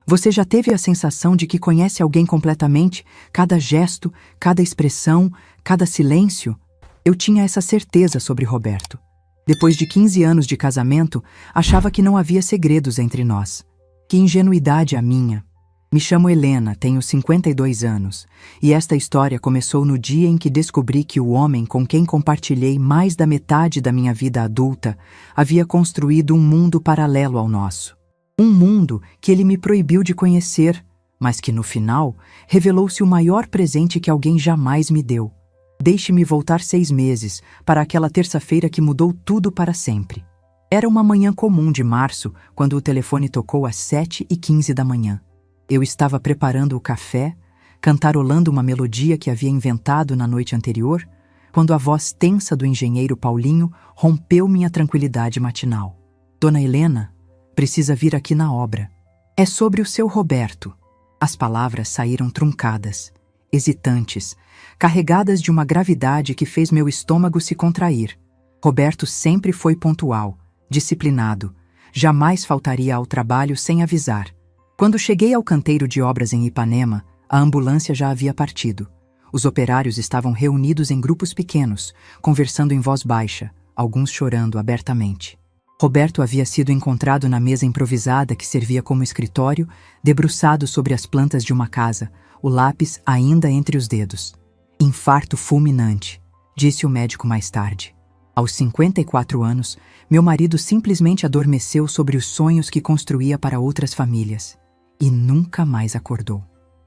Você já teve a sensação de que conhece alguém completamente, cada gesto, cada expressão, cada silêncio? Eu tinha essa certeza sobre Roberto. Depois de 15 anos de casamento, achava que não havia segredos entre nós. Que ingenuidade a minha! Me chamo Helena, tenho 52 anos, e esta história começou no dia em que descobri que o homem com quem compartilhei mais da metade da minha vida adulta havia construído um mundo paralelo ao nosso. Um mundo que ele me proibiu de conhecer, mas que no final revelou-se o maior presente que alguém jamais me deu. Deixe-me voltar 6 meses para aquela terça-feira que mudou tudo para sempre. Era uma manhã comum de março, quando o telefone tocou às 7h15 da manhã. Eu estava preparando o café, cantarolando uma melodia que havia inventado na noite anterior, quando a voz tensa do engenheiro Paulinho rompeu minha tranquilidade matinal. Dona Helena, precisa vir aqui na obra. É sobre o seu Roberto. As palavras saíram truncadas, hesitantes, carregadas de uma gravidade que fez meu estômago se contrair. Roberto sempre foi pontual, disciplinado, jamais faltaria ao trabalho sem avisar. Quando cheguei ao canteiro de obras em Ipanema, a ambulância já havia partido. Os operários estavam reunidos em grupos pequenos, conversando em voz baixa, alguns chorando abertamente. Roberto havia sido encontrado na mesa improvisada que servia como escritório, debruçado sobre as plantas de uma casa, o lápis ainda entre os dedos. Infarto fulminante, disse o médico mais tarde. Aos 54 anos, meu marido simplesmente adormeceu sobre os sonhos que construía para outras famílias. E nunca mais acordou.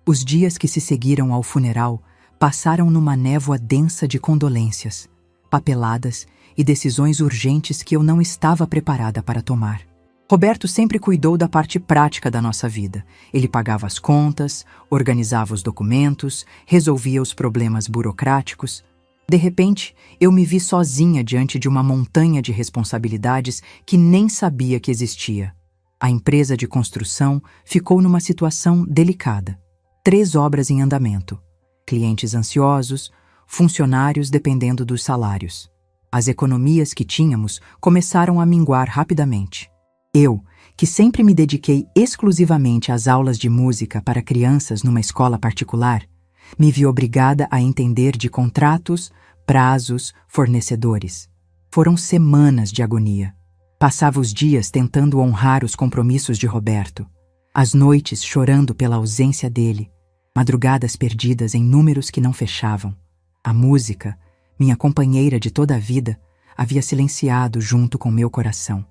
Os dias que se seguiram ao funeral passaram numa névoa densa de condolências, papeladas e decisões urgentes que eu não estava preparada para tomar. Roberto sempre cuidou da parte prática da nossa vida. Ele pagava as contas, organizava os documentos, resolvia os problemas burocráticos. De repente, eu me vi sozinha diante de uma montanha de responsabilidades que nem sabia que existia. A empresa de construção ficou numa situação delicada. 3 obras em andamento, clientes ansiosos, funcionários dependendo dos salários. As economias que tínhamos começaram a minguar rapidamente. Eu, que sempre me dediquei exclusivamente às aulas de música para crianças numa escola particular, me vi obrigada a entender de contratos, prazos, fornecedores. Foram semanas de agonia. Passava os dias tentando honrar os compromissos de Roberto, as noites chorando pela ausência dele, madrugadas perdidas em números que não fechavam. A música, minha companheira de toda a vida, havia silenciado junto com meu coração.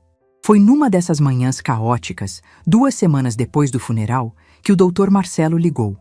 Foi numa dessas manhãs caóticas, 2 semanas depois do funeral, que o Dr. Marcelo ligou.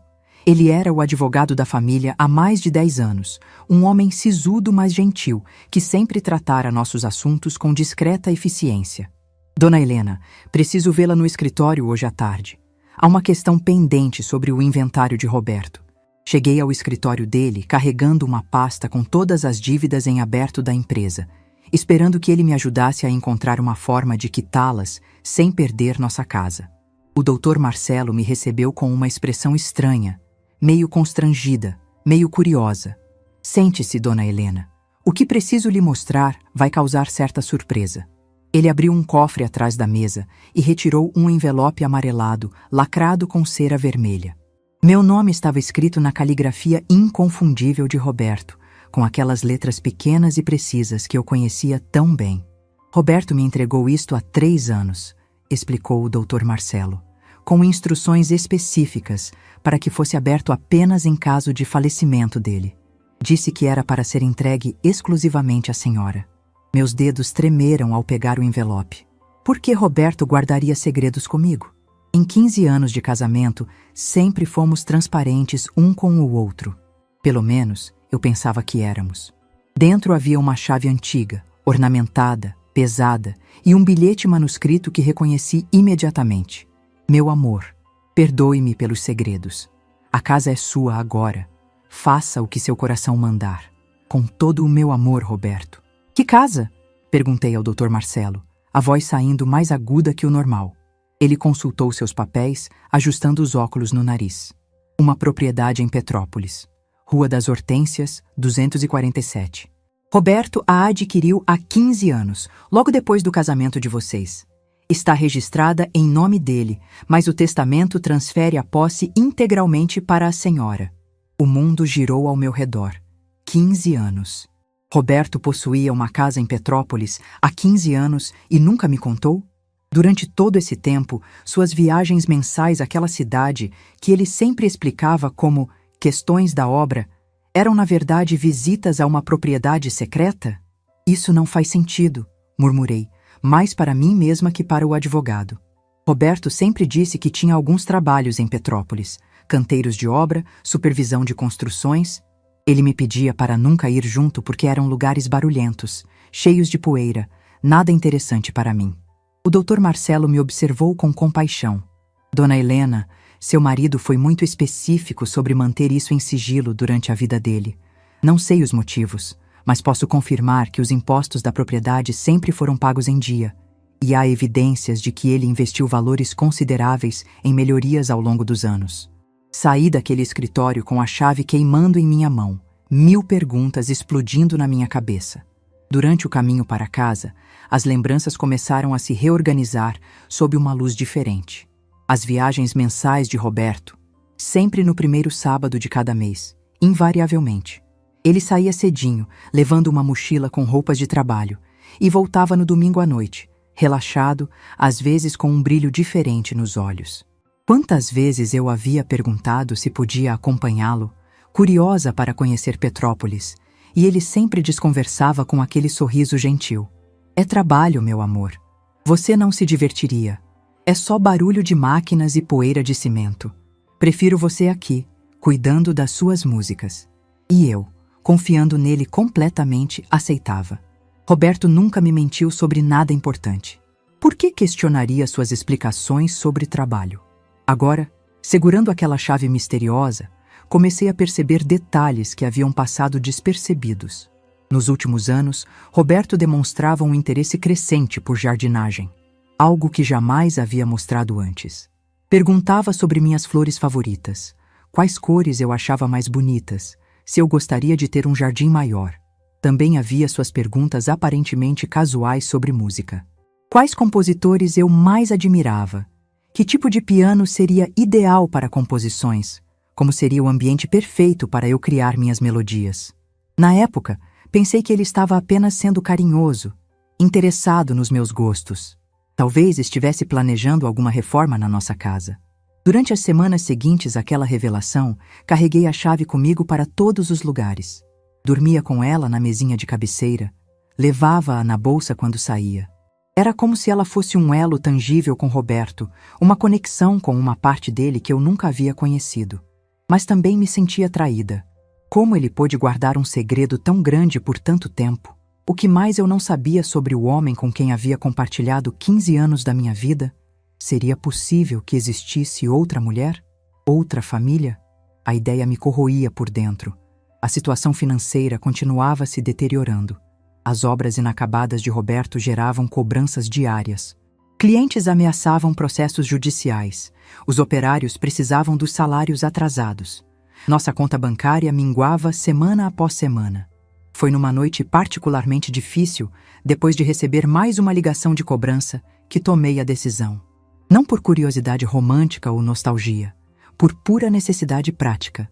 Ele era o advogado da família há mais de 10 anos, um homem sisudo, mas gentil, que sempre tratara nossos assuntos com discreta eficiência. Dona Helena, preciso vê-la no escritório hoje à tarde. Há uma questão pendente sobre o inventário de Roberto. Cheguei ao escritório dele carregando uma pasta com todas as dívidas em aberto da empresa, esperando que ele me ajudasse a encontrar uma forma de quitá-las sem perder nossa casa. O Dr. Marcelo me recebeu com uma expressão estranha, meio constrangida, meio curiosa. Sente-se, Dona Helena. O que preciso lhe mostrar vai causar certa surpresa. Ele abriu um cofre atrás da mesa e retirou um envelope amarelado, lacrado com cera vermelha. Meu nome estava escrito na caligrafia inconfundível de Roberto, com aquelas letras pequenas e precisas que eu conhecia tão bem. Roberto me entregou isto há 3 anos, explicou o Dr. Marcelo, com instruções específicas para que fosse aberto apenas em caso de falecimento dele. Disse que era para ser entregue exclusivamente à senhora. Meus dedos tremeram ao pegar o envelope. Por que Roberto guardaria segredos comigo? Em 15 anos de casamento, sempre fomos transparentes um com o outro. Pelo menos, eu pensava que éramos. Dentro havia uma chave antiga, ornamentada, pesada, e um bilhete manuscrito que reconheci imediatamente. Meu amor, perdoe-me pelos segredos. A casa é sua agora. Faça o que seu coração mandar. Com todo o meu amor, Roberto. Que casa? Perguntei ao Dr. Marcelo, a voz saindo mais aguda que o normal. Ele consultou seus papéis, ajustando os óculos no nariz. Uma propriedade em Petrópolis. Rua das Hortênsias, 247. Roberto a adquiriu há 15 anos, logo depois do casamento de vocês. Está registrada em nome dele, mas o testamento transfere a posse integralmente para a senhora. O mundo girou ao meu redor. 15 anos. Roberto possuía uma casa em Petrópolis há 15 anos e nunca me contou? Durante todo esse tempo, suas viagens mensais àquela cidade, que ele sempre explicava como questões da obra, eram na verdade visitas a uma propriedade secreta? Isso não faz sentido, murmurei, mais para mim mesma que para o advogado. Roberto sempre disse que tinha alguns trabalhos em Petrópolis, canteiros de obra, supervisão de construções. Ele me pedia para nunca ir junto porque eram lugares barulhentos, cheios de poeira, nada interessante para mim. O Dr. Marcelo me observou com compaixão. Dona Helena, seu marido foi muito específico sobre manter isso em sigilo durante a vida dele. Não sei os motivos, mas posso confirmar que os impostos da propriedade sempre foram pagos em dia, e há evidências de que ele investiu valores consideráveis em melhorias ao longo dos anos. Saí daquele escritório com a chave queimando em minha mão, 1000 perguntas explodindo na minha cabeça. Durante o caminho para casa, as lembranças começaram a se reorganizar sob uma luz diferente. As viagens mensais de Roberto, sempre no primeiro sábado de cada mês, invariavelmente. Ele saía cedinho, levando uma mochila com roupas de trabalho, e voltava no domingo à noite, relaxado, às vezes com um brilho diferente nos olhos. Quantas vezes eu havia perguntado se podia acompanhá-lo, curiosa para conhecer Petrópolis, e ele sempre desconversava com aquele sorriso gentil. É trabalho, meu amor. Você não se divertiria. É só barulho de máquinas e poeira de cimento. Prefiro você aqui, cuidando das suas músicas. E eu, confiando nele completamente, aceitava. Roberto nunca me mentiu sobre nada importante. Por que questionaria suas explicações sobre trabalho? Agora, segurando aquela chave misteriosa, comecei a perceber detalhes que haviam passado despercebidos. Nos últimos anos, Roberto demonstrava um interesse crescente por jardinagem, algo que jamais havia mostrado antes. Perguntava sobre minhas flores favoritas, quais cores eu achava mais bonitas, se eu gostaria de ter um jardim maior. Também havia suas perguntas aparentemente casuais sobre música. Quais compositores eu mais admirava? Que tipo de piano seria ideal para composições? Como seria o ambiente perfeito para eu criar minhas melodias? Na época, pensei que ele estava apenas sendo carinhoso, interessado nos meus gostos. Talvez estivesse planejando alguma reforma na nossa casa. Durante as semanas seguintes àquela revelação, carreguei a chave comigo para todos os lugares. Dormia com ela na mesinha de cabeceira, levava-a na bolsa quando saía. Era como se ela fosse um elo tangível com Roberto, uma conexão com uma parte dele que eu nunca havia conhecido. Mas também me sentia traída. Como ele pôde guardar um segredo tão grande por tanto tempo? O que mais eu não sabia sobre o homem com quem havia compartilhado 15 anos da minha vida? Seria possível que existisse outra mulher? Outra família? A ideia me corroía por dentro. A situação financeira continuava se deteriorando. As obras inacabadas de Roberto geravam cobranças diárias. Clientes ameaçavam processos judiciais. Os operários precisavam dos salários atrasados. Nossa conta bancária minguava semana após semana. Foi numa noite particularmente difícil, depois de receber mais uma ligação de cobrança, que tomei a decisão. Não por curiosidade romântica ou nostalgia, por pura necessidade prática.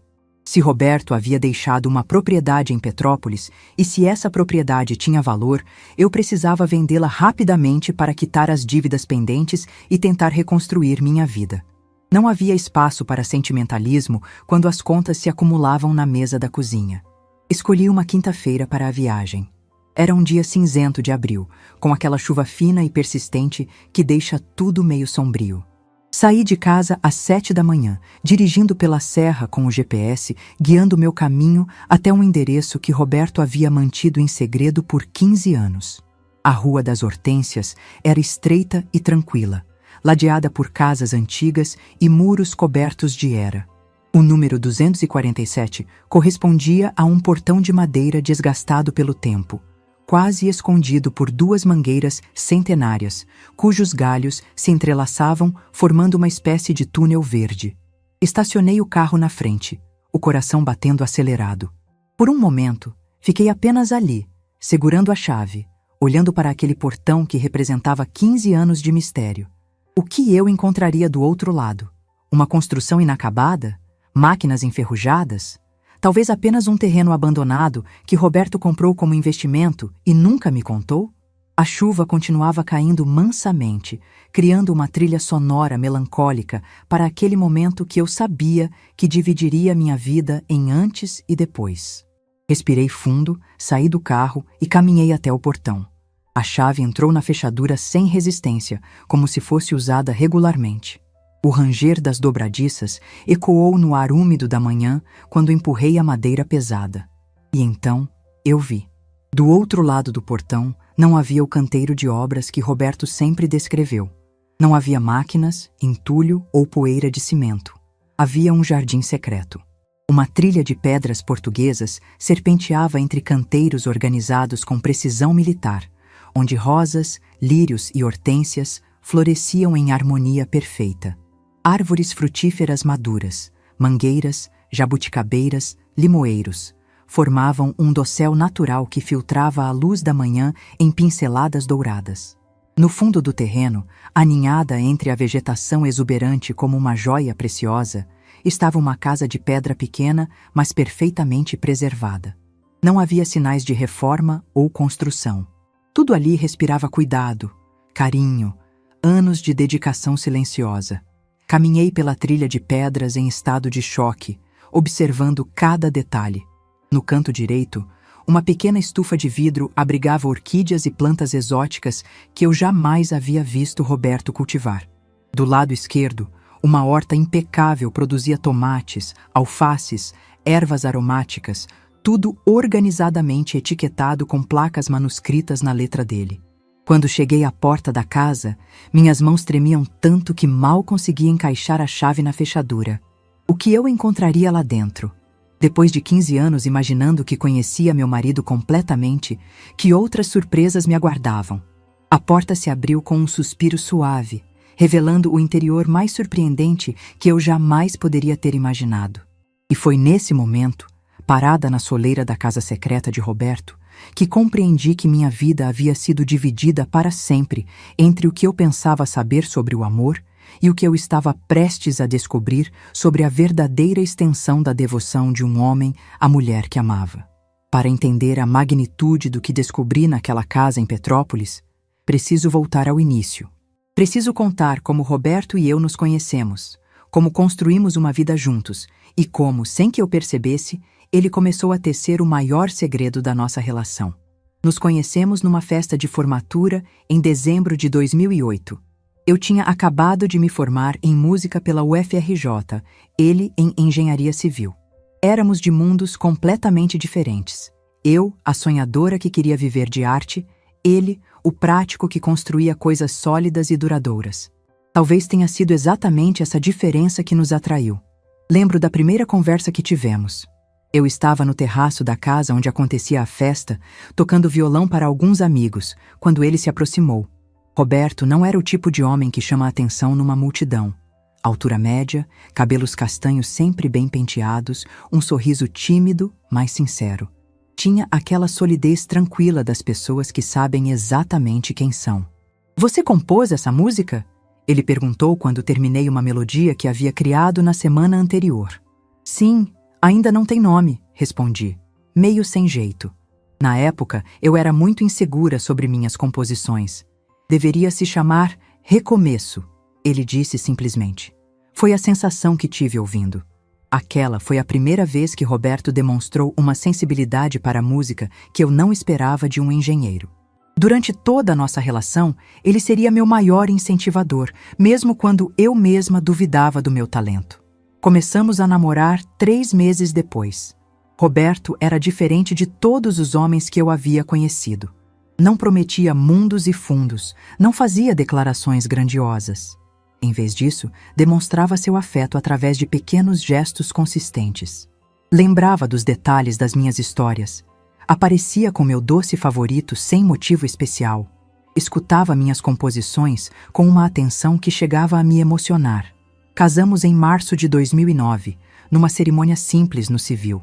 Se Roberto havia deixado uma propriedade em Petrópolis e se essa propriedade tinha valor, eu precisava vendê-la rapidamente para quitar as dívidas pendentes e tentar reconstruir minha vida. Não havia espaço para sentimentalismo quando as contas se acumulavam na mesa da cozinha. Escolhi uma quinta-feira para a viagem. Era um dia cinzento de abril, com aquela chuva fina e persistente que deixa tudo meio sombrio. Saí de casa às 7 da manhã, dirigindo pela serra com o GPS, guiando meu caminho até um endereço que Roberto havia mantido em segredo por 15 anos. A Rua das Hortênsias era estreita e tranquila, ladeada por casas antigas e muros cobertos de era. O número 247 correspondia a um portão de madeira desgastado pelo tempo, quase escondido por 2 mangueiras centenárias, cujos galhos se entrelaçavam formando uma espécie de túnel verde. Estacionei o carro na frente, o coração batendo acelerado. Por um momento, fiquei apenas ali, segurando a chave, olhando para aquele portão que representava 15 anos de mistério. O que eu encontraria do outro lado? Uma construção inacabada? Máquinas enferrujadas? Talvez apenas um terreno abandonado que Roberto comprou como investimento e nunca me contou? A chuva continuava caindo mansamente, criando uma trilha sonora melancólica para aquele momento que eu sabia que dividiria minha vida em antes e depois. Respirei fundo, saí do carro e caminhei até o portão. A chave entrou na fechadura sem resistência, como se fosse usada regularmente. O ranger das dobradiças ecoou no ar úmido da manhã quando empurrei a madeira pesada. E então eu vi. Do outro lado do portão não havia o canteiro de obras que Roberto sempre descreveu. Não havia máquinas, entulho ou poeira de cimento. Havia um jardim secreto. Uma trilha de pedras portuguesas serpenteava entre canteiros organizados com precisão militar, onde rosas, lírios e hortênsias floresciam em harmonia perfeita. Árvores frutíferas maduras, mangueiras, jabuticabeiras, limoeiros, formavam um dossel natural que filtrava a luz da manhã em pinceladas douradas. No fundo do terreno, aninhada entre a vegetação exuberante como uma joia preciosa, estava uma casa de pedra pequena, mas perfeitamente preservada. Não havia sinais de reforma ou construção. Tudo ali respirava cuidado, carinho, anos de dedicação silenciosa. Caminhei pela trilha de pedras em estado de choque, observando cada detalhe. No canto direito, uma pequena estufa de vidro abrigava orquídeas e plantas exóticas que eu jamais havia visto Roberto cultivar. Do lado esquerdo, uma horta impecável produzia tomates, alfaces, ervas aromáticas, tudo organizadamente etiquetado com placas manuscritas na letra dele. Quando cheguei à porta da casa, minhas mãos tremiam tanto que mal conseguia encaixar a chave na fechadura. O que eu encontraria lá dentro? Depois de 15 anos imaginando que conhecia meu marido completamente, que outras surpresas me aguardavam? A porta se abriu com um suspiro suave, revelando o interior mais surpreendente que eu jamais poderia ter imaginado. E foi nesse momento, parada na soleira da casa secreta de Roberto, que compreendi que minha vida havia sido dividida para sempre entre o que eu pensava saber sobre o amor e o que eu estava prestes a descobrir sobre a verdadeira extensão da devoção de um homem à mulher que amava. Para entender a magnitude do que descobri naquela casa em Petrópolis, preciso voltar ao início. Preciso contar como Roberto e eu nos conhecemos, como construímos uma vida juntos e como, sem que eu percebesse, ele começou a tecer o maior segredo da nossa relação. Nos conhecemos numa festa de formatura em dezembro de 2008. Eu tinha acabado de me formar em música pela UFRJ, ele em engenharia civil. Éramos de mundos completamente diferentes. Eu, a sonhadora que queria viver de arte, ele, o prático que construía coisas sólidas e duradouras. Talvez tenha sido exatamente essa diferença que nos atraiu. Lembro da primeira conversa que tivemos. Eu estava no terraço da casa onde acontecia a festa, tocando violão para alguns amigos, quando ele se aproximou. Roberto não era o tipo de homem que chama a atenção numa multidão. Altura média, cabelos castanhos sempre bem penteados, um sorriso tímido, mas sincero. Tinha aquela solidez tranquila das pessoas que sabem exatamente quem são. "Você compôs essa música?" Ele perguntou quando terminei uma melodia que havia criado na semana anterior. "Sim, ainda não tem nome", respondi, meio sem jeito. Na época, eu era muito insegura sobre minhas composições. "Deveria se chamar Recomeço", ele disse simplesmente. Foi a sensação que tive ouvindo. Aquela foi a primeira vez que Roberto demonstrou uma sensibilidade para a música que eu não esperava de um engenheiro. Durante toda a nossa relação, ele seria meu maior incentivador, mesmo quando eu mesma duvidava do meu talento. Começamos a namorar 3 meses depois. Roberto era diferente de todos os homens que eu havia conhecido. Não prometia mundos e fundos, não fazia declarações grandiosas. Em vez disso, demonstrava seu afeto através de pequenos gestos consistentes. Lembrava dos detalhes das minhas histórias. Aparecia com meu doce favorito sem motivo especial. Escutava minhas composições com uma atenção que chegava a me emocionar. Casamos em março de 2009, numa cerimônia simples no civil.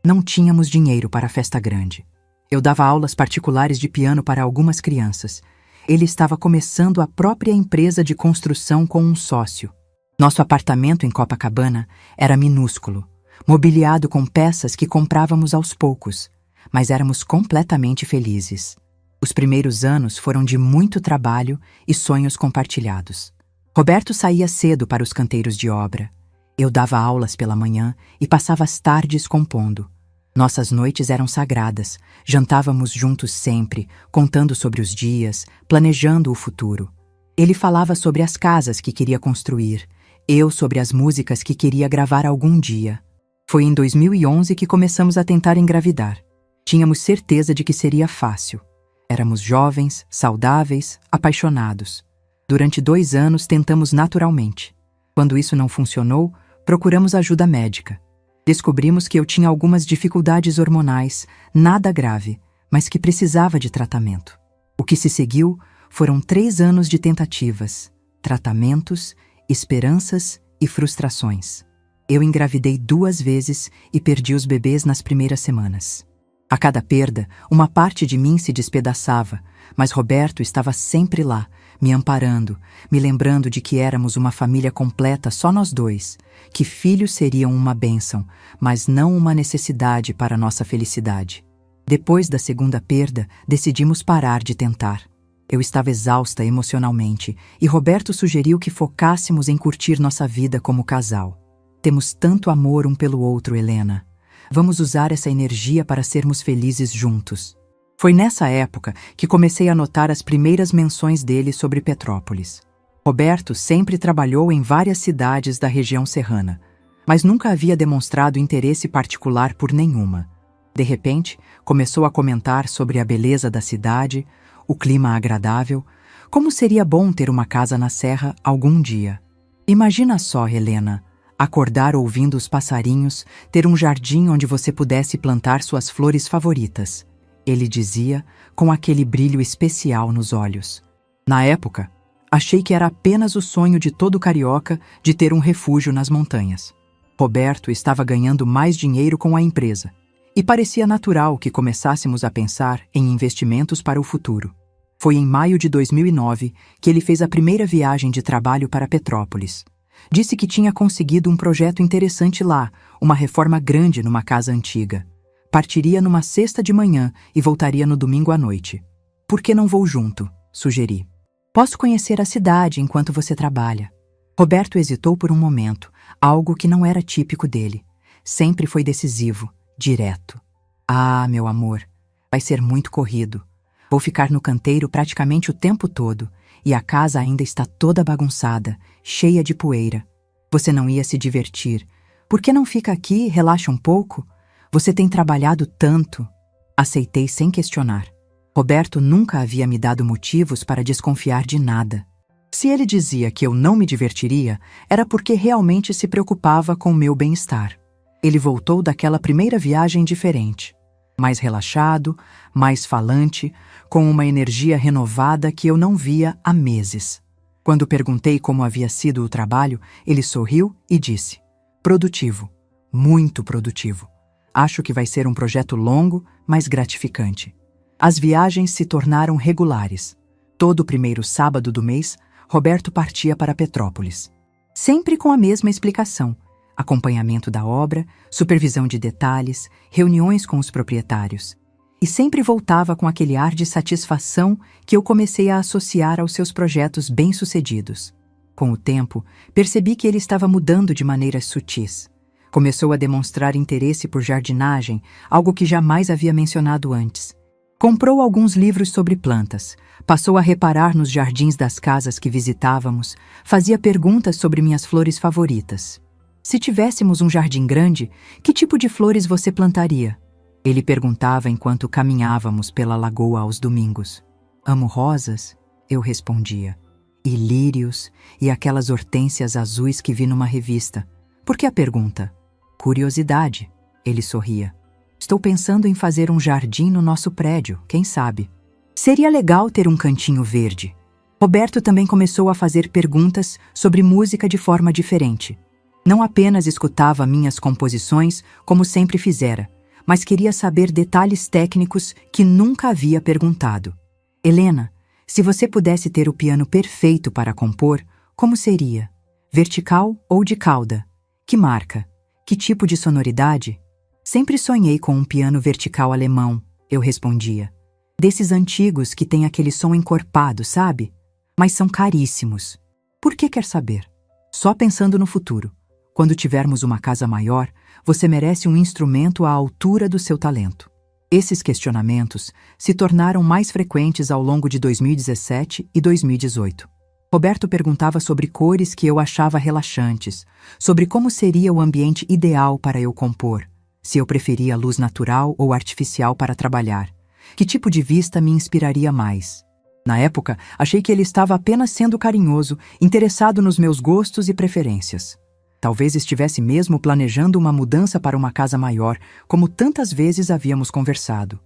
Não tínhamos dinheiro para a festa grande. Eu dava aulas particulares de piano para algumas crianças. Ele estava começando a própria empresa de construção com um sócio. Nosso apartamento em Copacabana era minúsculo, mobiliado com peças que comprávamos aos poucos, mas éramos completamente felizes. Os primeiros anos foram de muito trabalho e sonhos compartilhados. Roberto saía cedo para os canteiros de obra. Eu dava aulas pela manhã e passava as tardes compondo. Nossas noites eram sagradas, jantávamos juntos sempre, contando sobre os dias, planejando o futuro. Ele falava sobre as casas que queria construir, eu sobre as músicas que queria gravar algum dia. Foi em 2011 que começamos a tentar engravidar. Tínhamos certeza de que seria fácil. Éramos jovens, saudáveis, apaixonados. Durante 2 anos tentamos naturalmente. Quando isso não funcionou, procuramos ajuda médica. Descobrimos que eu tinha algumas dificuldades hormonais, nada grave, mas que precisava de tratamento. O que se seguiu foram 3 anos de tentativas, tratamentos, esperanças e frustrações. Eu engravidei 2 vezes e perdi os bebês nas primeiras semanas. A cada perda, uma parte de mim se despedaçava, mas Roberto estava sempre lá, me amparando, me lembrando de que éramos uma família completa só nós dois, que filhos seriam uma bênção, mas não uma necessidade para nossa felicidade. Depois da segunda perda, decidimos parar de tentar. Eu estava exausta emocionalmente e Roberto sugeriu que focássemos em curtir nossa vida como casal. Temos tanto amor um pelo outro, Helena. Vamos usar essa energia para sermos felizes juntos. Foi nessa época que comecei a notar as primeiras menções dele sobre Petrópolis. Roberto sempre trabalhou em várias cidades da região serrana, mas nunca havia demonstrado interesse particular por nenhuma. De repente, começou a comentar sobre a beleza da cidade, o clima agradável, como seria bom ter uma casa na serra algum dia. Imagina só, Helena, acordar ouvindo os passarinhos, ter um jardim onde você pudesse plantar suas flores favoritas. Ele dizia, com aquele brilho especial nos olhos. Na época, achei que era apenas o sonho de todo carioca de ter um refúgio nas montanhas. Roberto estava ganhando mais dinheiro com a empresa, e parecia natural que começássemos a pensar em investimentos para o futuro. Foi em maio de 2009 que ele fez a primeira viagem de trabalho para Petrópolis. Disse que tinha conseguido um projeto interessante lá, uma reforma grande numa casa antiga. Partiria numa sexta de manhã e voltaria no domingo à noite. Por que não vou junto? Sugeri. Posso conhecer a cidade enquanto você trabalha. Roberto hesitou por um momento, algo que não era típico dele. Sempre foi decisivo, direto. Ah, meu amor, vai ser muito corrido. Vou ficar no canteiro praticamente o tempo todo, e a casa ainda está toda bagunçada, cheia de poeira. Você não ia se divertir. Por que não fica aqui e relaxa um pouco? Você tem trabalhado tanto. Aceitei sem questionar. Roberto nunca havia me dado motivos para desconfiar de nada. Se ele dizia que eu não me divertiria, era porque realmente se preocupava com o meu bem-estar. Ele voltou daquela primeira viagem diferente. Mais relaxado, mais falante, com uma energia renovada que eu não via há meses. Quando perguntei como havia sido o trabalho, ele sorriu e disse: produtivo, muito produtivo. Acho que vai ser um projeto longo, mas gratificante. As viagens se tornaram regulares. Todo primeiro sábado do mês, Roberto partia para Petrópolis. Sempre com a mesma explicação: acompanhamento da obra, supervisão de detalhes, reuniões com os proprietários. E sempre voltava com aquele ar de satisfação que eu comecei a associar aos seus projetos bem-sucedidos. Com o tempo, percebi que ele estava mudando de maneiras sutis. Começou a demonstrar interesse por jardinagem, algo que jamais havia mencionado antes. Comprou alguns livros sobre plantas, passou a reparar nos jardins das casas que visitávamos, fazia perguntas sobre minhas flores favoritas. Se tivéssemos um jardim grande, que tipo de flores você plantaria? Ele perguntava enquanto caminhávamos pela lagoa aos domingos. Amo rosas, eu respondia. E lírios, e aquelas hortênsias azuis que vi numa revista. Por que a pergunta? Curiosidade, ele sorria. Estou pensando em fazer um jardim no nosso prédio, quem sabe? Seria legal ter um cantinho verde. Roberto também começou a fazer perguntas sobre música de forma diferente. Não apenas escutava minhas composições, como sempre fizera, mas queria saber detalhes técnicos que nunca havia perguntado. Helena, se você pudesse ter o piano perfeito para compor, como seria? Vertical ou de cauda? Que marca? Que tipo de sonoridade? Sempre sonhei com um piano vertical alemão, eu respondia. Desses antigos que têm aquele som encorpado, sabe? Mas são caríssimos. Por que quer saber? Só pensando no futuro. Quando tivermos uma casa maior, você merece um instrumento à altura do seu talento. Esses questionamentos se tornaram mais frequentes ao longo de 2017 e 2018. Roberto perguntava sobre cores que eu achava relaxantes, sobre como seria o ambiente ideal para eu compor, se eu preferia luz natural ou artificial para trabalhar, que tipo de vista me inspiraria mais. Na época, achei que ele estava apenas sendo carinhoso, interessado nos meus gostos e preferências. Talvez estivesse mesmo planejando uma mudança para uma casa maior, como tantas vezes havíamos conversado.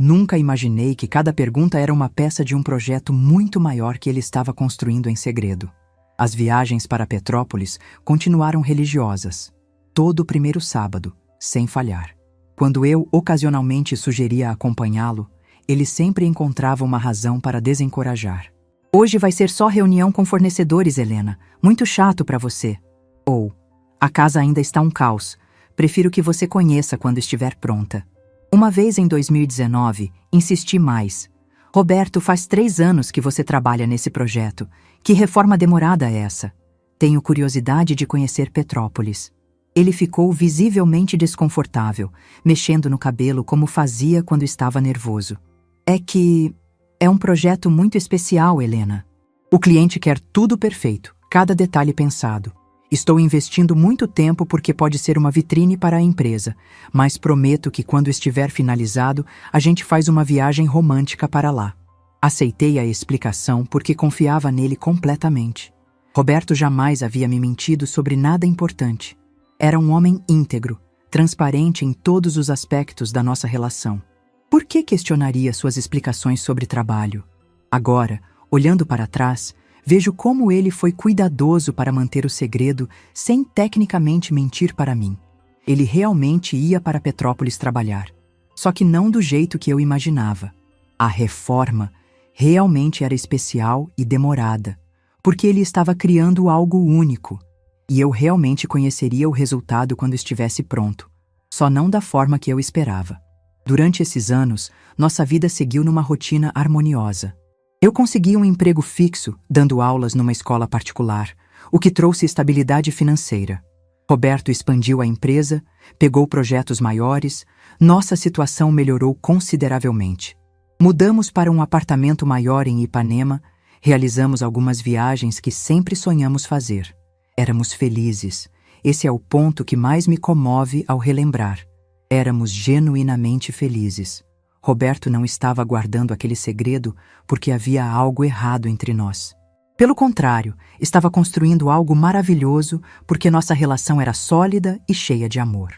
Nunca imaginei que cada pergunta era uma peça de um projeto muito maior que ele estava construindo em segredo. As viagens para Petrópolis continuaram religiosas. Todo o primeiro sábado, sem falhar. Quando eu ocasionalmente sugeria acompanhá-lo, ele sempre encontrava uma razão para desencorajar. Hoje vai ser só reunião com fornecedores, Helena. Muito chato para você. Ou, a casa ainda está um caos. Prefiro que você conheça quando estiver pronta. Uma vez em 2019, insisti mais. Roberto, faz 3 anos que você trabalha nesse projeto. Que reforma demorada é essa? Tenho curiosidade de conhecer Petrópolis. Ele ficou visivelmente desconfortável, mexendo no cabelo como fazia quando estava nervoso. É um projeto muito especial, Helena. O cliente quer tudo perfeito, cada detalhe pensado. Estou investindo muito tempo porque pode ser uma vitrine para a empresa, mas prometo que quando estiver finalizado, a gente faz uma viagem romântica para lá. Aceitei a explicação porque confiava nele completamente. Roberto jamais havia me mentido sobre nada importante. Era um homem íntegro, transparente em todos os aspectos da nossa relação. Por que questionaria suas explicações sobre trabalho? Agora, olhando para trás, vejo como ele foi cuidadoso para manter o segredo sem tecnicamente mentir para mim. Ele realmente ia para Petrópolis trabalhar, só que não do jeito que eu imaginava. A reforma realmente era especial e demorada, porque ele estava criando algo único, e eu realmente conheceria o resultado quando estivesse pronto, só não da forma que eu esperava. Durante esses anos, nossa vida seguiu numa rotina harmoniosa. Eu consegui um emprego fixo, dando aulas numa escola particular, o que trouxe estabilidade financeira. Roberto expandiu a empresa, pegou projetos maiores, nossa situação melhorou consideravelmente. Mudamos para um apartamento maior em Ipanema, realizamos algumas viagens que sempre sonhamos fazer. Éramos felizes. Esse é o ponto que mais me comove ao relembrar. Éramos genuinamente felizes. Roberto não estava guardando aquele segredo porque havia algo errado entre nós. Pelo contrário, estava construindo algo maravilhoso porque nossa relação era sólida e cheia de amor.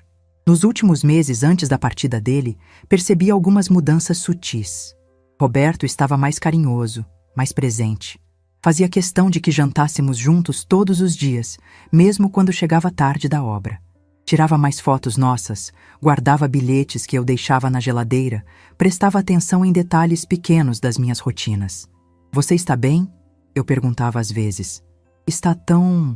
Nos últimos meses antes da partida dele, percebi algumas mudanças sutis. Roberto estava mais carinhoso, mais presente. Fazia questão de que jantássemos juntos todos os dias, mesmo quando chegava tarde da obra. Tirava mais fotos nossas, guardava bilhetes que eu deixava na geladeira, prestava atenção em detalhes pequenos das minhas rotinas. Você está bem? Eu perguntava às vezes. Está tão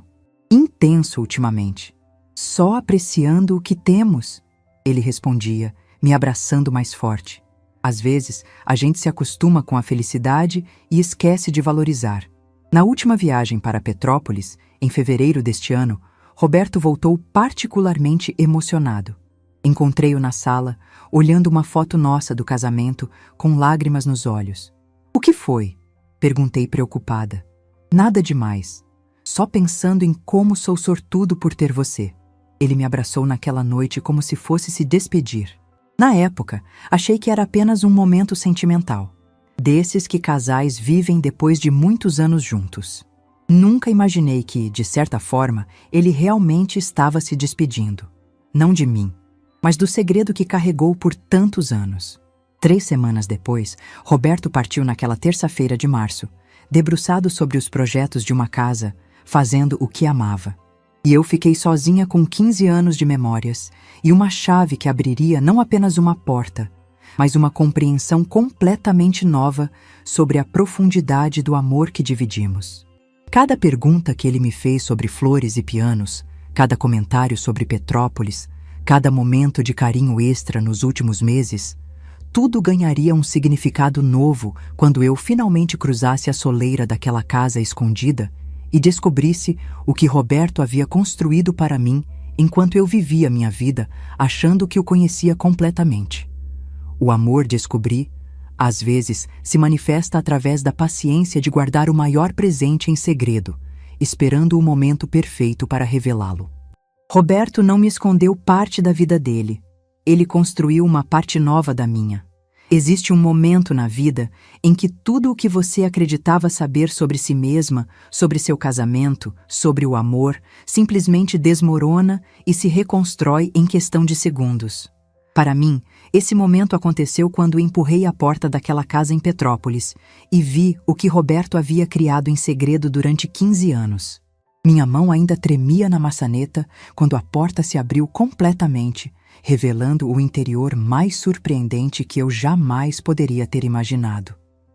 intenso ultimamente. Só apreciando o que temos, ele respondia, me abraçando mais forte. Às vezes, a gente se acostuma com a felicidade e esquece de valorizar. Na última viagem para Petrópolis, em fevereiro deste ano, Roberto voltou particularmente emocionado. Encontrei-o na sala, olhando uma foto nossa do casamento, com lágrimas nos olhos. O que foi? Perguntei preocupada. Nada demais. Só pensando em como sou sortudo por ter você. Ele me abraçou naquela noite como se fosse se despedir. Na época, achei que era apenas um momento sentimental. Desses que casais vivem depois de muitos anos juntos. Nunca imaginei que, de certa forma, ele realmente estava se despedindo. Não de mim, mas do segredo que carregou por tantos anos. 3 semanas depois, Roberto partiu naquela terça-feira de março, debruçado sobre os projetos de uma casa, fazendo o que amava. E eu fiquei sozinha com 15 anos de memórias e uma chave que abriria não apenas uma porta, mas uma compreensão completamente nova sobre a profundidade do amor que dividimos. Cada pergunta que ele me fez sobre flores e pianos, cada comentário sobre Petrópolis, cada momento de carinho extra nos últimos meses, tudo ganharia um significado novo quando eu finalmente cruzasse a soleira daquela casa escondida e descobrisse o que Roberto havia construído para mim enquanto eu vivia minha vida achando que o conhecia completamente. O amor, descobri, às vezes se manifesta através da paciência de guardar o maior presente em segredo, esperando o momento perfeito para revelá-lo. Roberto não me escondeu parte da vida dele. Ele construiu uma parte nova da minha. Existe um momento na vida em que tudo o que você acreditava saber sobre si mesma, sobre seu casamento, sobre o amor, simplesmente desmorona e se reconstrói em questão de segundos. Para mim, esse momento aconteceu quando empurrei a porta daquela casa em Petrópolis e vi o que Roberto havia criado em segredo durante 15 anos. Minha mão ainda tremia na maçaneta quando a porta se abriu completamente, revelando o interior mais surpreendente que eu jamais poderia ter imaginado.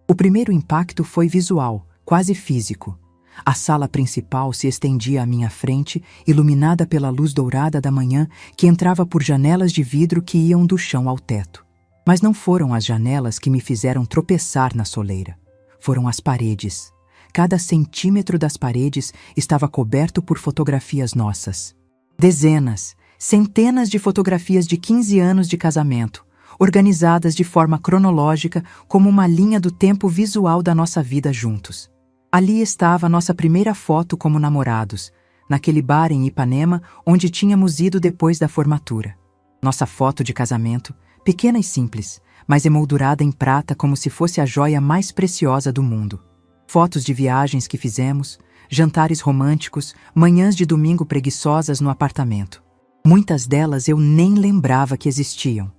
O primeiro impacto foi visual, quase físico. A sala principal se estendia à minha frente, iluminada pela luz dourada da manhã que entrava por janelas de vidro que iam do chão ao teto. Mas não foram as janelas que me fizeram tropeçar na soleira. Foram as paredes. Cada centímetro das paredes estava coberto por fotografias nossas. Dezenas, centenas de fotografias de 15 anos de casamento, organizadas de forma cronológica como uma linha do tempo visual da nossa vida juntos. Ali estava a nossa primeira foto como namorados, naquele bar em Ipanema onde tínhamos ido depois da formatura. Nossa foto de casamento, pequena e simples, mas emoldurada em prata como se fosse a joia mais preciosa do mundo. Fotos de viagens que fizemos, jantares românticos, manhãs de domingo preguiçosas no apartamento. Muitas delas eu nem lembrava que existiam.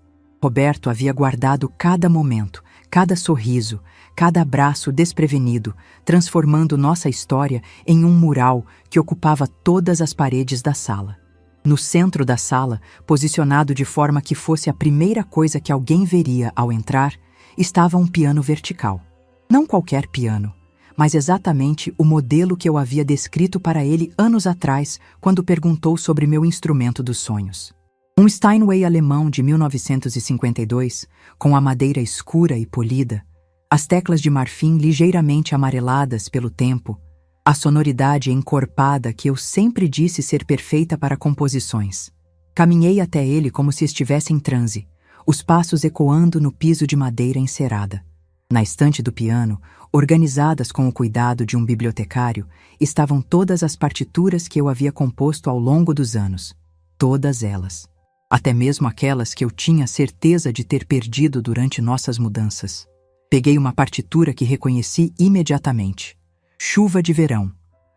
Roberto havia guardado cada momento, cada sorriso, cada abraço desprevenido, transformando nossa história em um mural que ocupava todas as paredes da sala. No centro da sala, posicionado de forma que fosse a primeira coisa que alguém veria ao entrar, estava um piano vertical. Não qualquer piano, mas exatamente o modelo que eu havia descrito para ele anos atrás, quando perguntou sobre meu instrumento dos sonhos. Um Steinway alemão de 1952, com a madeira escura e polida, as teclas de marfim ligeiramente amareladas pelo tempo, a sonoridade encorpada que eu sempre disse ser perfeita para composições. Caminhei até ele como se estivesse em transe, os passos ecoando no piso de madeira encerada. Na estante do piano, organizadas com o cuidado de um bibliotecário, estavam todas as partituras que eu havia composto ao longo dos anos. Todas elas. Até mesmo aquelas que eu tinha certeza de ter perdido durante nossas mudanças. Peguei uma partitura que reconheci imediatamente. Chuva de Verão.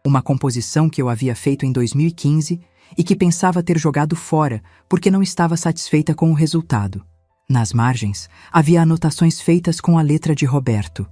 Uma composição que eu havia feito em 2015 e que pensava ter jogado fora porque não estava satisfeita com o resultado. Nas margens, havia anotações feitas com a letra de Roberto.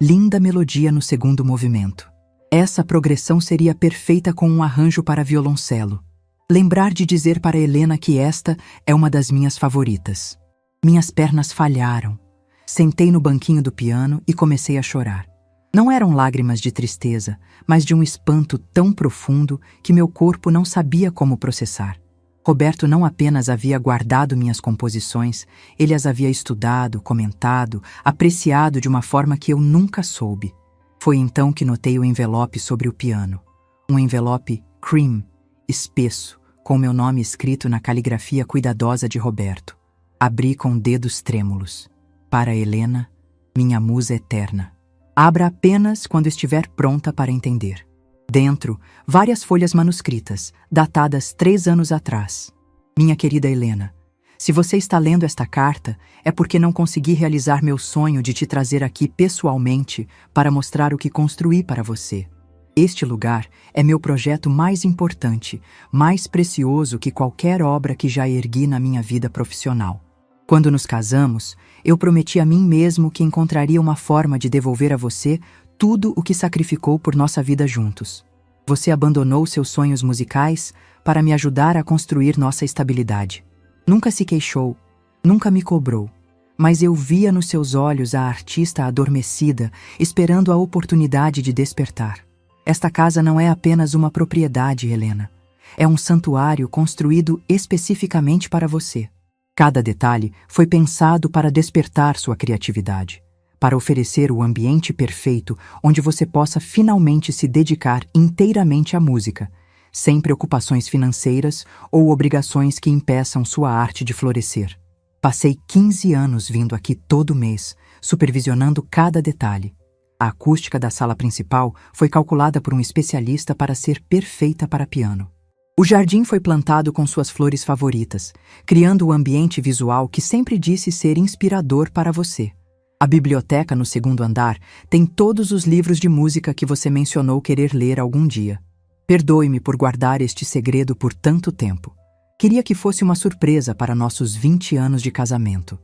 Linda melodia no segundo movimento. Essa progressão seria perfeita com um arranjo para violoncelo. Lembrar de dizer para Helena que esta é uma das minhas favoritas. Minhas pernas falharam. Sentei no banquinho do piano e comecei a chorar. Não eram lágrimas de tristeza, mas de um espanto tão profundo que meu corpo não sabia como processar. Roberto não apenas havia guardado minhas composições, ele as havia estudado, comentado, apreciado de uma forma que eu nunca soube. Foi então que notei o envelope sobre o piano. Um envelope cream, espesso, com meu nome escrito na caligrafia cuidadosa de Roberto. Abri com dedos trêmulos. Para Helena, minha musa eterna. Abra apenas quando estiver pronta para entender. Dentro, várias folhas manuscritas, datadas 3 anos atrás. Minha querida Helena, se você está lendo esta carta, é porque não consegui realizar meu sonho de te trazer aqui pessoalmente para mostrar o que construí para você. Este lugar é meu projeto mais importante, mais precioso que qualquer obra que já ergui na minha vida profissional. Quando nos casamos, eu prometi a mim mesmo que encontraria uma forma de devolver a você tudo o que sacrificou por nossa vida juntos. Você abandonou seus sonhos musicais para me ajudar a construir nossa estabilidade. Nunca se queixou, nunca me cobrou, mas eu via nos seus olhos a artista adormecida, esperando a oportunidade de despertar. Esta casa não é apenas uma propriedade, Helena. É um santuário construído especificamente para você. Cada detalhe foi pensado para despertar sua criatividade, para oferecer o ambiente perfeito onde você possa finalmente se dedicar inteiramente à música, sem preocupações financeiras ou obrigações que impeçam sua arte de florescer. Passei 15 anos vindo aqui todo mês, supervisionando cada detalhe. A acústica da sala principal foi calculada por um especialista para ser perfeita para piano. O jardim foi plantado com suas flores favoritas, criando o ambiente visual que sempre disse ser inspirador para você. A biblioteca no segundo andar tem todos os livros de música que você mencionou querer ler algum dia. Perdoe-me por guardar este segredo por tanto tempo. Queria que fosse uma surpresa para nossos 20 anos de casamento.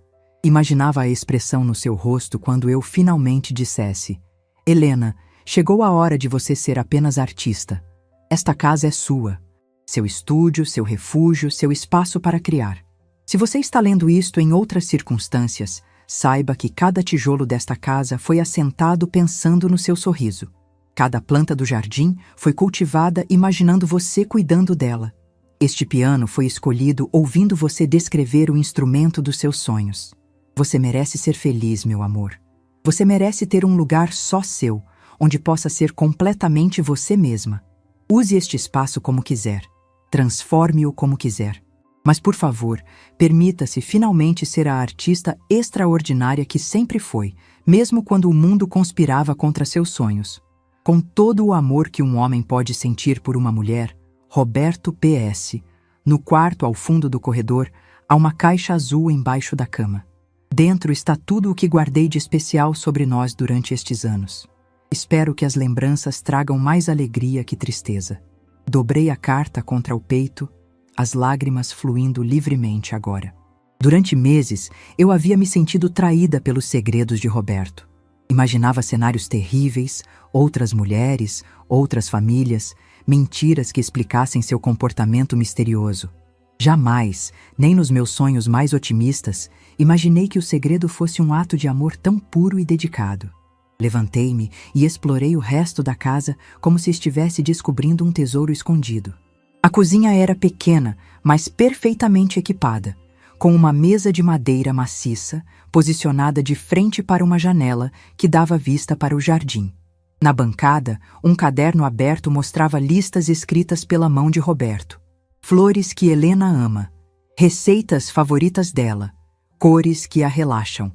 Imaginava a expressão no seu rosto quando eu finalmente dissesse: Helena, chegou a hora de você ser apenas artista. Esta casa é sua. Seu estúdio, seu refúgio, seu espaço para criar. Se você está lendo isto em outras circunstâncias, saiba que cada tijolo desta casa foi assentado pensando no seu sorriso. Cada planta do jardim foi cultivada imaginando você cuidando dela. Este piano foi escolhido ouvindo você descrever o instrumento dos seus sonhos. Você merece ser feliz, meu amor. Você merece ter um lugar só seu, onde possa ser completamente você mesma. Use este espaço como quiser. Transforme-o como quiser. Mas, por favor, permita-se finalmente ser a artista extraordinária que sempre foi, mesmo quando o mundo conspirava contra seus sonhos. Com todo o amor que um homem pode sentir por uma mulher, Roberto PS. No quarto ao fundo do corredor, há uma caixa azul embaixo da cama. Dentro está tudo o que guardei de especial sobre nós durante estes anos. Espero que as lembranças tragam mais alegria que tristeza. Dobrei a carta contra o peito, as lágrimas fluindo livremente agora. Durante meses, eu havia me sentido traída pelos segredos de Roberto. Imaginava cenários terríveis, outras mulheres, outras famílias, mentiras que explicassem seu comportamento misterioso. Jamais, nem nos meus sonhos mais otimistas, imaginei que o segredo fosse um ato de amor tão puro e dedicado. Levantei-me e explorei o resto da casa como se estivesse descobrindo um tesouro escondido. A cozinha era pequena, mas perfeitamente equipada, com uma mesa de madeira maciça, posicionada de frente para uma janela que dava vista para o jardim. Na bancada, um caderno aberto mostrava listas escritas pela mão de Roberto. Flores que Helena ama, receitas favoritas dela, cores que a relaxam.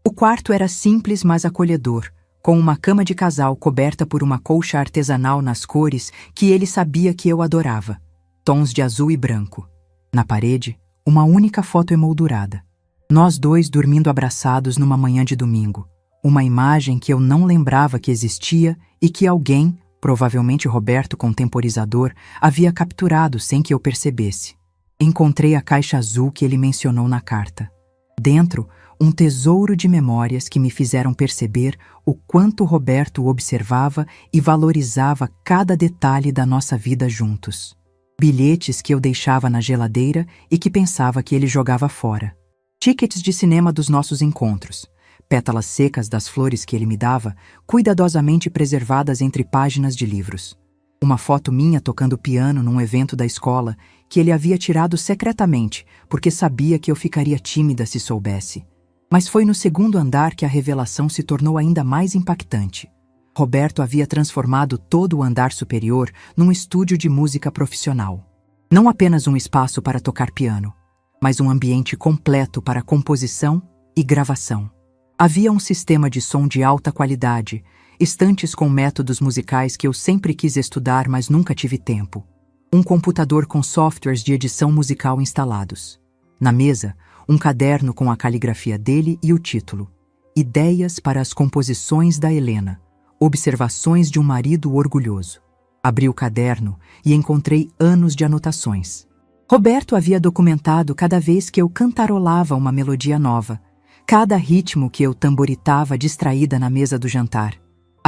O quarto era simples, mas acolhedor, com uma cama de casal coberta por uma colcha artesanal nas cores que ele sabia que eu adorava, tons de azul e branco. Na parede, uma única foto emoldurada. Nós dois dormindo abraçados numa manhã de domingo. Uma imagem que eu não lembrava que existia e que alguém, provavelmente Roberto com temporizador, havia capturado sem que eu percebesse. Encontrei a caixa azul que ele mencionou na carta. Dentro, um tesouro de memórias que me fizeram perceber o quanto Roberto observava e valorizava cada detalhe da nossa vida juntos. Bilhetes que eu deixava na geladeira e que pensava que ele jogava fora. Tickets de cinema dos nossos encontros. Pétalas secas das flores que ele me dava, cuidadosamente preservadas entre páginas de livros. Uma foto minha tocando piano num evento da escola que ele havia tirado secretamente, porque sabia que eu ficaria tímida se soubesse. Mas foi no segundo andar que a revelação se tornou ainda mais impactante. Roberto havia transformado todo o andar superior num estúdio de música profissional. Não apenas um espaço para tocar piano, mas um ambiente completo para composição e gravação. Havia um sistema de som de alta qualidade, estantes com métodos musicais que eu sempre quis estudar, mas nunca tive tempo. Um computador com softwares de edição musical instalados. Na mesa, um caderno com a caligrafia dele e o título: Ideias para as composições da Helena. Observações de um marido orgulhoso. Abri o caderno e encontrei anos de anotações. Roberto havia documentado cada vez que eu cantarolava uma melodia nova, cada ritmo que eu tamboritava distraída na mesa do jantar.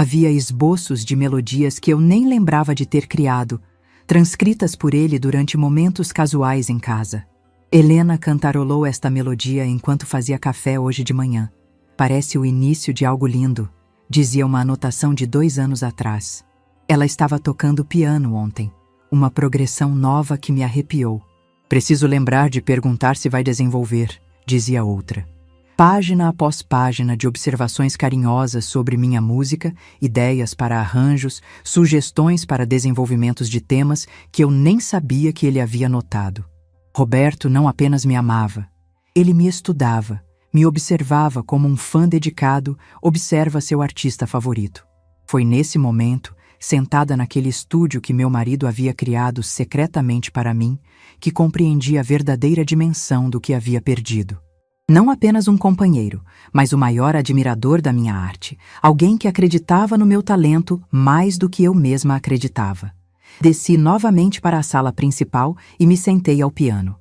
Havia esboços de melodias que eu nem lembrava de ter criado, transcritas por ele durante momentos casuais em casa. Helena cantarolou esta melodia enquanto fazia café hoje de manhã. Parece o início de algo lindo, dizia uma anotação de 2 anos atrás. Ela estava tocando piano ontem, uma progressão nova que me arrepiou. Preciso lembrar de perguntar se vai desenvolver, dizia outra. Página após página de observações carinhosas sobre minha música, ideias para arranjos, sugestões para desenvolvimentos de temas que eu nem sabia que ele havia notado. Roberto não apenas me amava, ele me estudava, me observava como um fã dedicado observa seu artista favorito. Foi nesse momento, sentada naquele estúdio que meu marido havia criado secretamente para mim, que compreendi a verdadeira dimensão do que havia perdido. Não apenas um companheiro, mas o maior admirador da minha arte, alguém que acreditava no meu talento mais do que eu mesma acreditava. Desci novamente para a sala principal e me sentei ao piano.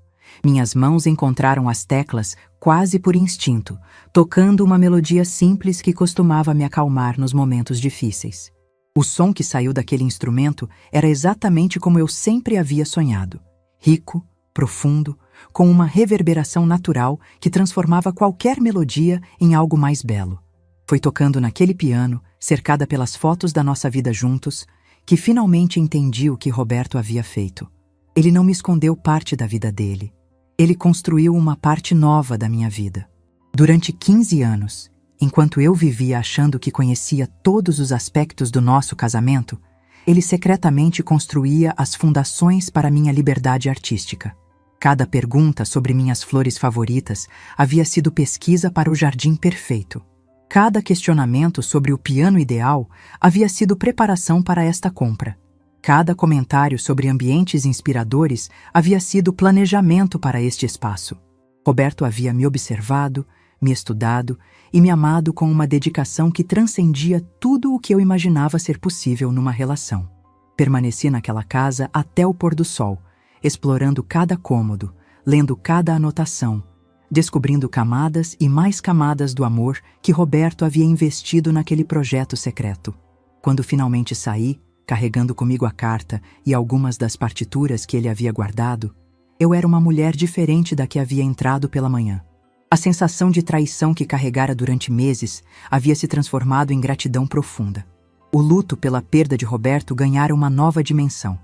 Minhas mãos encontraram as teclas quase por instinto, tocando uma melodia simples que costumava me acalmar nos momentos difíceis. O som que saiu daquele instrumento era exatamente como eu sempre havia sonhado. Rico, profundo, com uma reverberação natural que transformava qualquer melodia em algo mais belo. Foi tocando naquele piano, cercada pelas fotos da nossa vida juntos, que finalmente entendi o que Roberto havia feito. Ele não me escondeu parte da vida dele. Ele construiu uma parte nova da minha vida. Durante 15 anos, enquanto eu vivia achando que conhecia todos os aspectos do nosso casamento, ele secretamente construía as fundações para minha liberdade artística. Cada pergunta sobre minhas flores favoritas havia sido pesquisa para o jardim perfeito. Cada questionamento sobre o piano ideal havia sido preparação para esta compra. Cada comentário sobre ambientes inspiradores havia sido planejamento para este espaço. Roberto havia me observado, me estudado e me amado com uma dedicação que transcendia tudo o que eu imaginava ser possível numa relação. Permaneci naquela casa até o pôr do sol, explorando cada cômodo, lendo cada anotação, descobrindo camadas e mais camadas do amor que Roberto havia investido naquele projeto secreto. Quando finalmente saí, carregando comigo a carta e algumas das partituras que ele havia guardado, eu era uma mulher diferente da que havia entrado pela manhã. A sensação de traição que carregara durante meses havia se transformado em gratidão profunda. O luto pela perda de Roberto ganhara uma nova dimensão.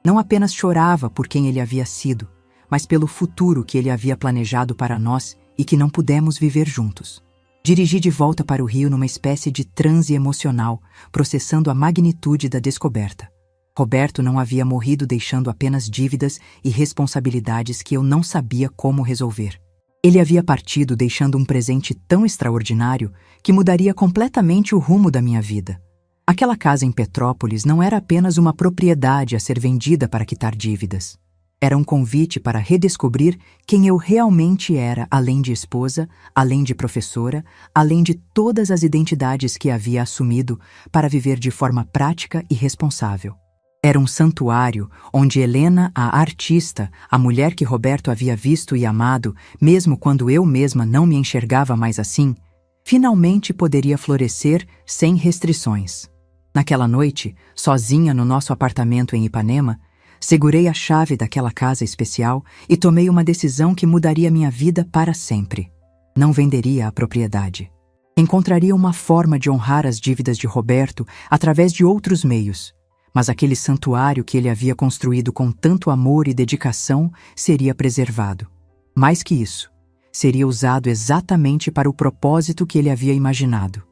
Não apenas chorava por quem ele havia sido, mas pelo futuro que ele havia planejado para nós e que não pudemos viver juntos. Dirigi de volta para o Rio numa espécie de transe emocional, processando a magnitude da descoberta. Roberto não havia morrido deixando apenas dívidas e responsabilidades que eu não sabia como resolver. Ele havia partido deixando um presente tão extraordinário que mudaria completamente o rumo da minha vida. Aquela casa em Petrópolis não era apenas uma propriedade a ser vendida para quitar dívidas. Era um convite para redescobrir quem eu realmente era, além de esposa, além de professora, além de todas as identidades que havia assumido para viver de forma prática e responsável. Era um santuário onde Helena, a artista, a mulher que Roberto havia visto e amado, mesmo quando eu mesma não me enxergava mais assim, finalmente poderia florescer sem restrições. Naquela noite, sozinha no nosso apartamento em Ipanema, segurei a chave daquela casa especial e tomei uma decisão que mudaria minha vida para sempre. Não venderia a propriedade. Encontraria uma forma de honrar as dívidas de Roberto através de outros meios, mas aquele santuário que ele havia construído com tanto amor e dedicação seria preservado. Mais que isso, seria usado exatamente para o propósito que ele havia imaginado.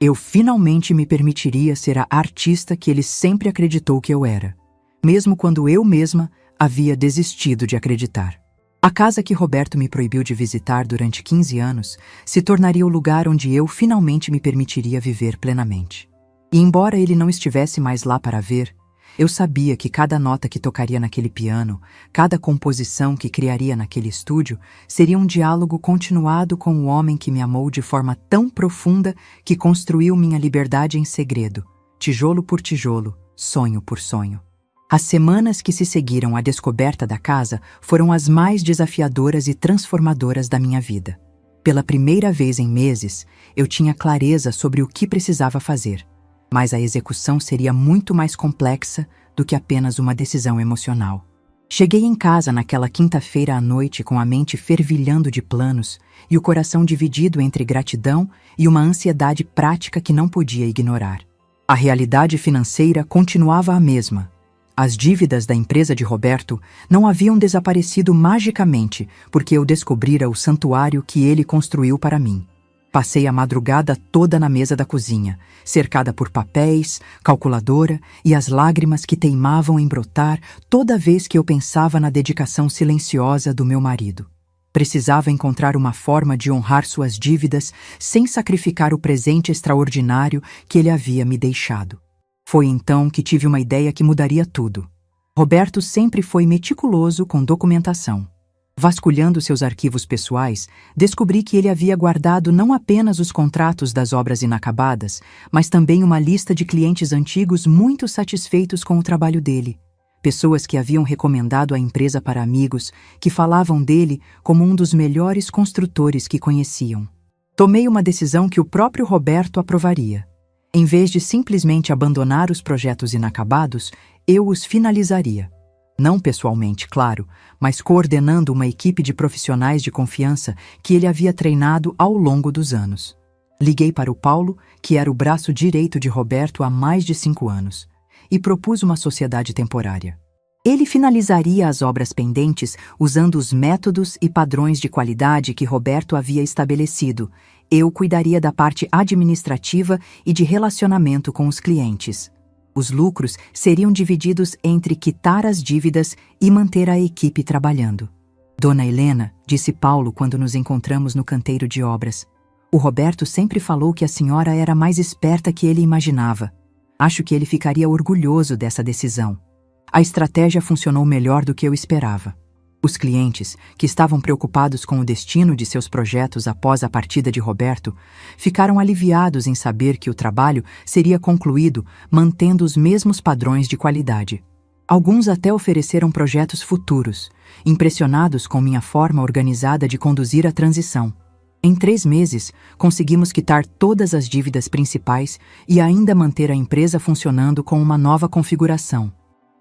Eu finalmente me permitiria ser a artista que ele sempre acreditou que eu era, mesmo quando eu mesma havia desistido de acreditar. A casa que Roberto me proibiu de visitar durante 15 anos se tornaria o lugar onde eu finalmente me permitiria viver plenamente. E embora ele não estivesse mais lá para ver, eu sabia que cada nota que tocaria naquele piano, cada composição que criaria naquele estúdio, seria um diálogo continuado com o homem que me amou de forma tão profunda que construiu minha liberdade em segredo, tijolo por tijolo, sonho por sonho. As semanas que se seguiram à descoberta da casa foram as mais desafiadoras e transformadoras da minha vida. Pela primeira vez em meses, eu tinha clareza sobre o que precisava fazer. mas a execução seria muito mais complexa do que apenas uma decisão emocional. Cheguei em casa naquela quinta-feira à noite com a mente fervilhando de planos e o coração dividido entre gratidão e uma ansiedade prática que não podia ignorar. A realidade financeira continuava a mesma. As dívidas da empresa de Roberto não haviam desaparecido magicamente porque eu descobrira o santuário que ele construiu para mim. Passei a madrugada toda na mesa da cozinha, cercada por papéis, calculadora e as lágrimas que teimavam em brotar toda vez que eu pensava na dedicação silenciosa do meu marido. Precisava encontrar uma forma de honrar suas dívidas sem sacrificar o presente extraordinário que ele havia me deixado. Foi então que tive uma ideia que mudaria tudo. Roberto sempre foi meticuloso com documentação. Vasculhando seus arquivos pessoais, descobri que ele havia guardado não apenas os contratos das obras inacabadas, mas também uma lista de clientes antigos muito satisfeitos com o trabalho dele. Pessoas que haviam recomendado a empresa para amigos, que falavam dele como um dos melhores construtores que conheciam. Tomei uma decisão que o próprio Roberto aprovaria. Em vez de simplesmente abandonar os projetos inacabados, eu os finalizaria. Não pessoalmente, claro, mas coordenando uma equipe de profissionais de confiança que ele havia treinado ao longo dos anos. Liguei para o Paulo, que era o braço direito de Roberto há mais de 5 anos, e propus uma sociedade temporária. Ele finalizaria as obras pendentes usando os métodos e padrões de qualidade que Roberto havia estabelecido. Eu cuidaria da parte administrativa e de relacionamento com os clientes. Os lucros seriam divididos entre quitar as dívidas e manter a equipe trabalhando. Dona Helena, disse Paulo quando nos encontramos no canteiro de obras. O Roberto sempre falou que a senhora era mais esperta que ele imaginava. Acho que ele ficaria orgulhoso dessa decisão. A estratégia funcionou melhor do que eu esperava. Os clientes, que estavam preocupados com o destino de seus projetos após a partida de Roberto, ficaram aliviados em saber que o trabalho seria concluído mantendo os mesmos padrões de qualidade. Alguns até ofereceram projetos futuros, impressionados com minha forma organizada de conduzir a transição. Em 3 meses, conseguimos quitar todas as dívidas principais e ainda manter a empresa funcionando com uma nova configuração.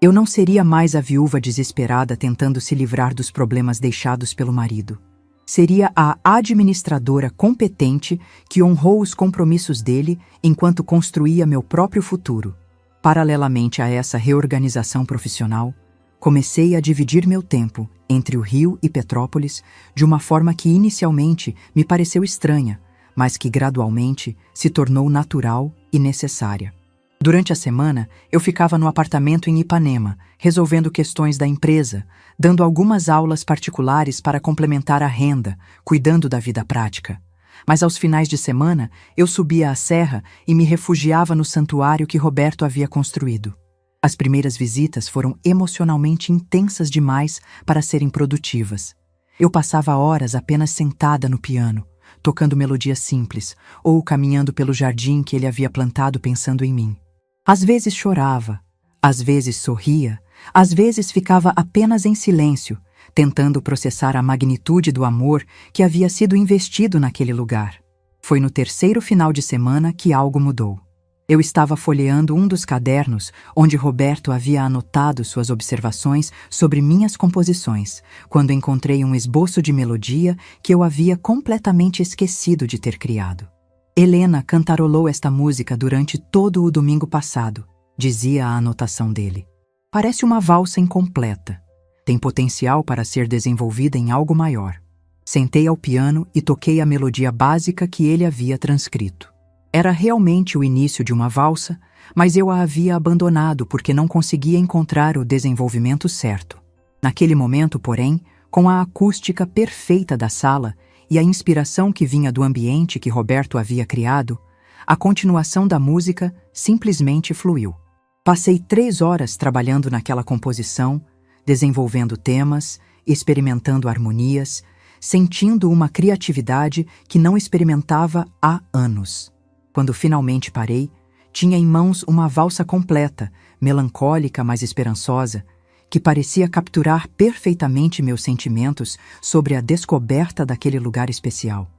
Eu não seria mais a viúva desesperada tentando se livrar dos problemas deixados pelo marido. Seria a administradora competente que honrou os compromissos dele enquanto construía meu próprio futuro. Paralelamente a essa reorganização profissional, comecei a dividir meu tempo entre o Rio e Petrópolis de uma forma que inicialmente me pareceu estranha, mas que gradualmente se tornou natural e necessária. Durante a semana, eu ficava no apartamento em Ipanema, resolvendo questões da empresa, dando algumas aulas particulares para complementar a renda, cuidando da vida prática. Mas aos finais de semana, eu subia a serra e me refugiava no santuário que Roberto havia construído. As primeiras visitas foram emocionalmente intensas demais para serem produtivas. Eu passava horas apenas sentada no piano, tocando melodias simples, ou caminhando pelo jardim que ele havia plantado pensando em mim. Às vezes chorava, às vezes sorria, às vezes ficava apenas em silêncio, tentando processar a magnitude do amor que havia sido investido naquele lugar. Foi no 3º final de semana que algo mudou. Eu estava folheando um dos cadernos onde Roberto havia anotado suas observações sobre minhas composições, quando encontrei um esboço de melodia que eu havia completamente esquecido de ter criado. Helena cantarolou esta música durante todo o domingo passado, dizia a anotação dele. Parece uma valsa incompleta. Tem potencial para ser desenvolvida em algo maior. Sentei ao piano e toquei a melodia básica que ele havia transcrito. Era realmente o início de uma valsa, mas eu a havia abandonado porque não conseguia encontrar o desenvolvimento certo. Naquele momento, porém, com a acústica perfeita da sala e a inspiração que vinha do ambiente que Roberto havia criado, a continuação da música simplesmente fluiu. Passei 3 horas trabalhando naquela composição, desenvolvendo temas, experimentando harmonias, sentindo uma criatividade que não experimentava há anos. Quando finalmente parei, tinha em mãos uma valsa completa, melancólica mas esperançosa, que parecia capturar perfeitamente meus sentimentos sobre a descoberta daquele lugar especial.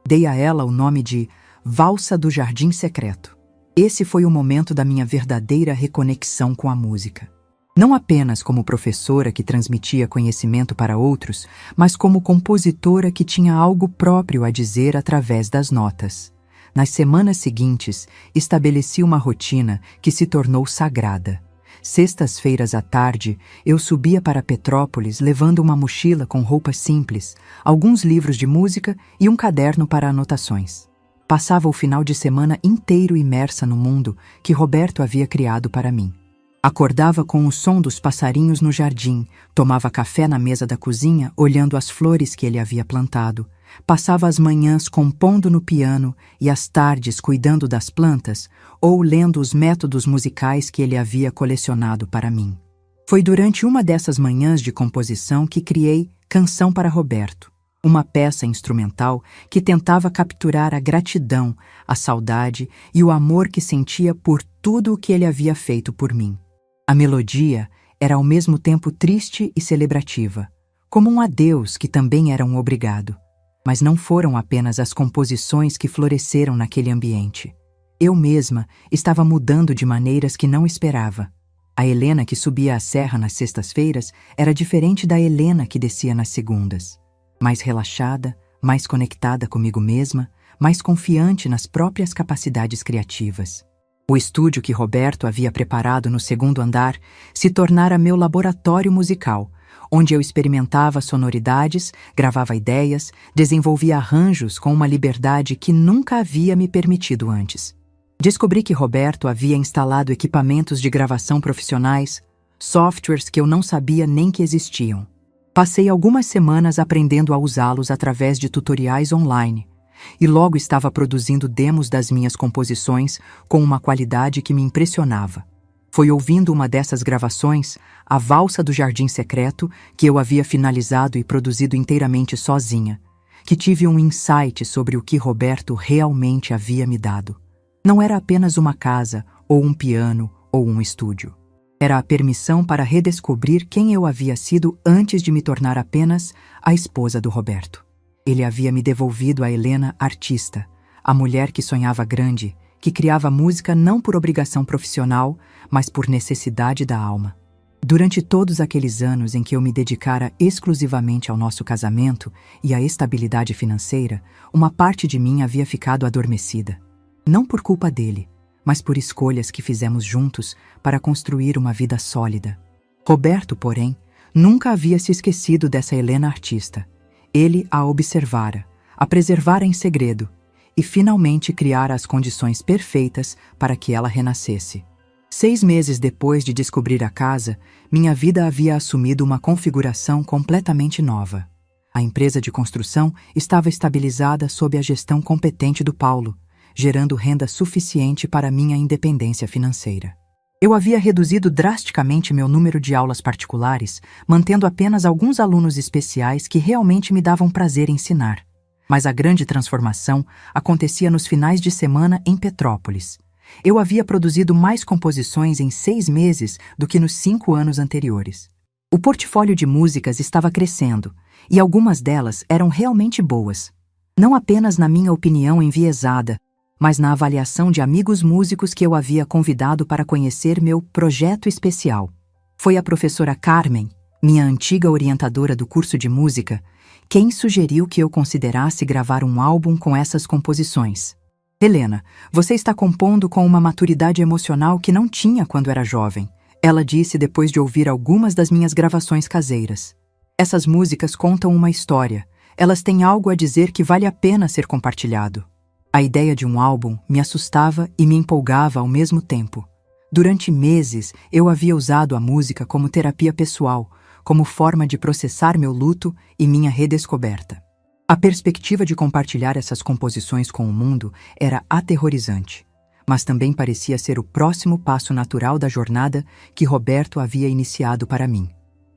Dei a ela o nome de Valsa do Jardim Secreto. Esse foi o momento da minha verdadeira reconexão com a música. Não apenas como professora que transmitia conhecimento para outros, mas como compositora que tinha algo próprio a dizer através das notas. Nas semanas seguintes, estabeleci uma rotina que se tornou sagrada. Sextas-feiras à tarde, eu subia para Petrópolis levando uma mochila com roupas simples, alguns livros de música e um caderno para anotações. Passava o final de semana inteiro imersa no mundo que Roberto havia criado para mim. Acordava com o som dos passarinhos no jardim, tomava café na mesa da cozinha olhando as flores que ele havia plantado, passava as manhãs compondo no piano e as tardes cuidando das plantas ou lendo os métodos musicais que ele havia colecionado para mim. Foi durante uma dessas manhãs de composição que criei Canção para Roberto, uma peça instrumental que tentava capturar a gratidão, a saudade e o amor que sentia por tudo o que ele havia feito por mim. A melodia era ao mesmo tempo triste e celebrativa, como um adeus que também era um obrigado. Mas não foram apenas as composições que floresceram naquele ambiente. Eu mesma estava mudando de maneiras que não esperava. A Helena que subia a serra nas sextas-feiras era diferente da Helena que descia nas segundas. Mais relaxada, mais conectada comigo mesma, mais confiante nas próprias capacidades criativas. O estúdio que Roberto havia preparado no segundo andar se tornara meu laboratório musical, onde eu experimentava sonoridades, gravava ideias, desenvolvia arranjos com uma liberdade que nunca havia me permitido antes. Descobri que Roberto havia instalado equipamentos de gravação profissionais, softwares que eu não sabia nem que existiam. Passei algumas semanas aprendendo a usá-los através de tutoriais online, e logo estava produzindo demos das minhas composições com uma qualidade que me impressionava. Foi ouvindo uma dessas gravações, a Valsa do Jardim Secreto, que eu havia finalizado e produzido inteiramente sozinha, que tive um insight sobre o que Roberto realmente havia me dado. Não era apenas uma casa, ou um piano, ou um estúdio. Era a permissão para redescobrir quem eu havia sido antes de me tornar apenas a esposa do Roberto. Ele havia me devolvido a Helena artista, a mulher que sonhava grande, que criava música não por obrigação profissional, mas por necessidade da alma. Durante todos aqueles anos em que eu me dedicara exclusivamente ao nosso casamento e à estabilidade financeira, uma parte de mim havia ficado adormecida. Não por culpa dele, mas por escolhas que fizemos juntos para construir uma vida sólida. Roberto, porém, nunca havia se esquecido dessa Helena artista. Ele a observara, a preservara em segredo e finalmente criara as condições perfeitas para que ela renascesse. 6 meses depois de descobrir a casa, minha vida havia assumido uma configuração completamente nova. A empresa de construção estava estabilizada sob a gestão competente do Paulo, gerando renda suficiente para minha independência financeira. Eu havia reduzido drasticamente meu número de aulas particulares, mantendo apenas alguns alunos especiais que realmente me davam prazer ensinar. Mas a grande transformação acontecia nos finais de semana em Petrópolis. Eu havia produzido mais composições em 6 meses do que nos 5 anos anteriores. O portfólio de músicas estava crescendo, e algumas delas eram realmente boas. Não apenas na minha opinião enviesada, mas na avaliação de amigos músicos que eu havia convidado para conhecer meu projeto especial. Foi a professora Carmen, minha antiga orientadora do curso de música, quem sugeriu que eu considerasse gravar um álbum com essas composições. Helena, você está compondo com uma maturidade emocional que não tinha quando era jovem, ela disse depois de ouvir algumas das minhas gravações caseiras. Essas músicas contam uma história, elas têm algo a dizer que vale a pena ser compartilhado. A ideia de um álbum me assustava e me empolgava ao mesmo tempo. Durante meses, eu havia usado a música como terapia pessoal, como forma de processar meu luto e minha redescoberta. A perspectiva de compartilhar essas composições com o mundo era aterrorizante, mas também parecia ser o próximo passo natural da jornada que Roberto havia iniciado para mim.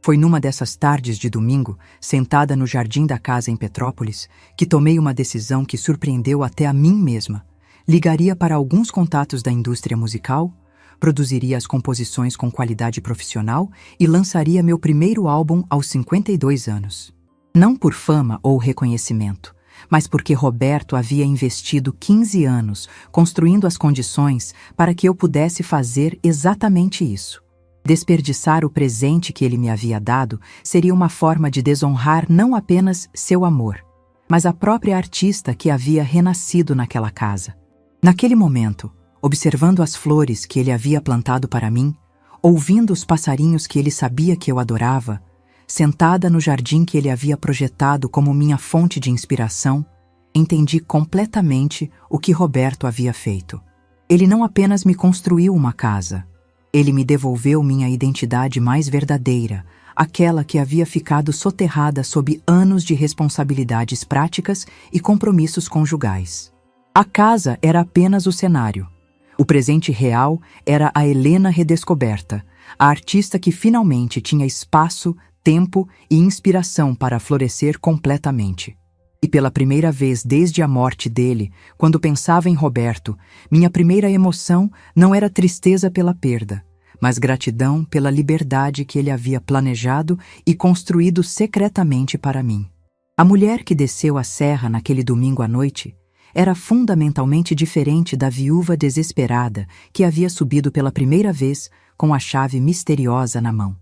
Foi numa dessas tardes de domingo, sentada no jardim da casa em Petrópolis, que tomei uma decisão que surpreendeu até a mim mesma. Ligaria para alguns contatos da indústria musical, produziria as composições com qualidade profissional e lançaria meu primeiro álbum aos 52 anos. Não por fama ou reconhecimento, mas porque Roberto havia investido 15 anos construindo as condições para que eu pudesse fazer exatamente isso. Desperdiçar o presente que ele me havia dado seria uma forma de desonrar não apenas seu amor, mas a própria artista que havia renascido naquela casa. Naquele momento, observando as flores que ele havia plantado para mim, ouvindo os passarinhos que ele sabia que eu adorava, sentada no jardim que ele havia projetado como minha fonte de inspiração, entendi completamente o que Roberto havia feito. Ele não apenas me construiu uma casa, ele me devolveu minha identidade mais verdadeira, aquela que havia ficado soterrada sob anos de responsabilidades práticas e compromissos conjugais. A casa era apenas o cenário. O presente real era a Helena redescoberta, a artista que finalmente tinha espaço, tempo e inspiração para florescer completamente. E pela primeira vez desde a morte dele, quando pensava em Roberto, minha primeira emoção não era tristeza pela perda, mas gratidão pela liberdade que ele havia planejado e construído secretamente para mim. A mulher que desceu a serra naquele domingo à noite era fundamentalmente diferente da viúva desesperada que havia subido pela primeira vez com a chave misteriosa na mão.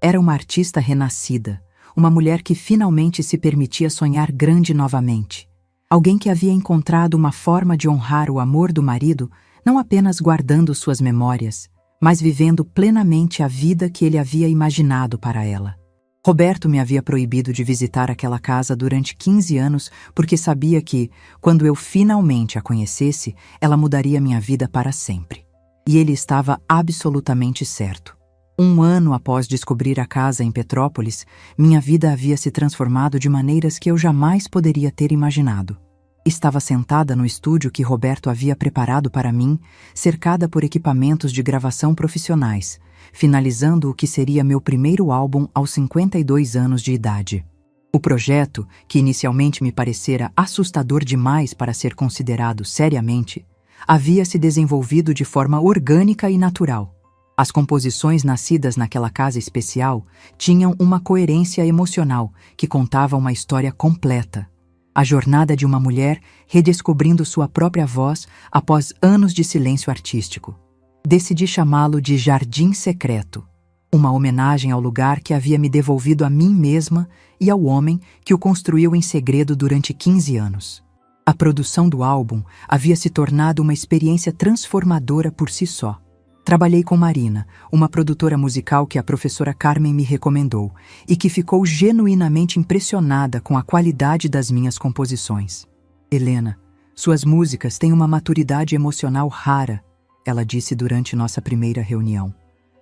Era uma artista renascida, uma mulher que finalmente se permitia sonhar grande novamente. Alguém que havia encontrado uma forma de honrar o amor do marido, não apenas guardando suas memórias, mas vivendo plenamente a vida que ele havia imaginado para ela. Roberto me havia proibido de visitar aquela casa durante 15 anos porque sabia que, quando eu finalmente a conhecesse, ela mudaria minha vida para sempre. E ele estava absolutamente certo. 1 ano após descobrir a casa em Petrópolis, minha vida havia se transformado de maneiras que eu jamais poderia ter imaginado. Estava sentada no estúdio que Roberto havia preparado para mim, cercada por equipamentos de gravação profissionais, finalizando o que seria meu primeiro álbum aos 52 anos de idade. O projeto, que inicialmente me parecera assustador demais para ser considerado seriamente, havia se desenvolvido de forma orgânica e natural. As composições nascidas naquela casa especial tinham uma coerência emocional que contava uma história completa. A jornada de uma mulher redescobrindo sua própria voz após anos de silêncio artístico. Decidi chamá-lo de Jardim Secreto, uma homenagem ao lugar que havia me devolvido a mim mesma e ao homem que o construiu em segredo durante 15 anos. A produção do álbum havia se tornado uma experiência transformadora por si só. Trabalhei com Marina, uma produtora musical que a professora Carmen me recomendou e que ficou genuinamente impressionada com a qualidade das minhas composições. Helena, suas músicas têm uma maturidade emocional rara, ela disse durante nossa primeira reunião.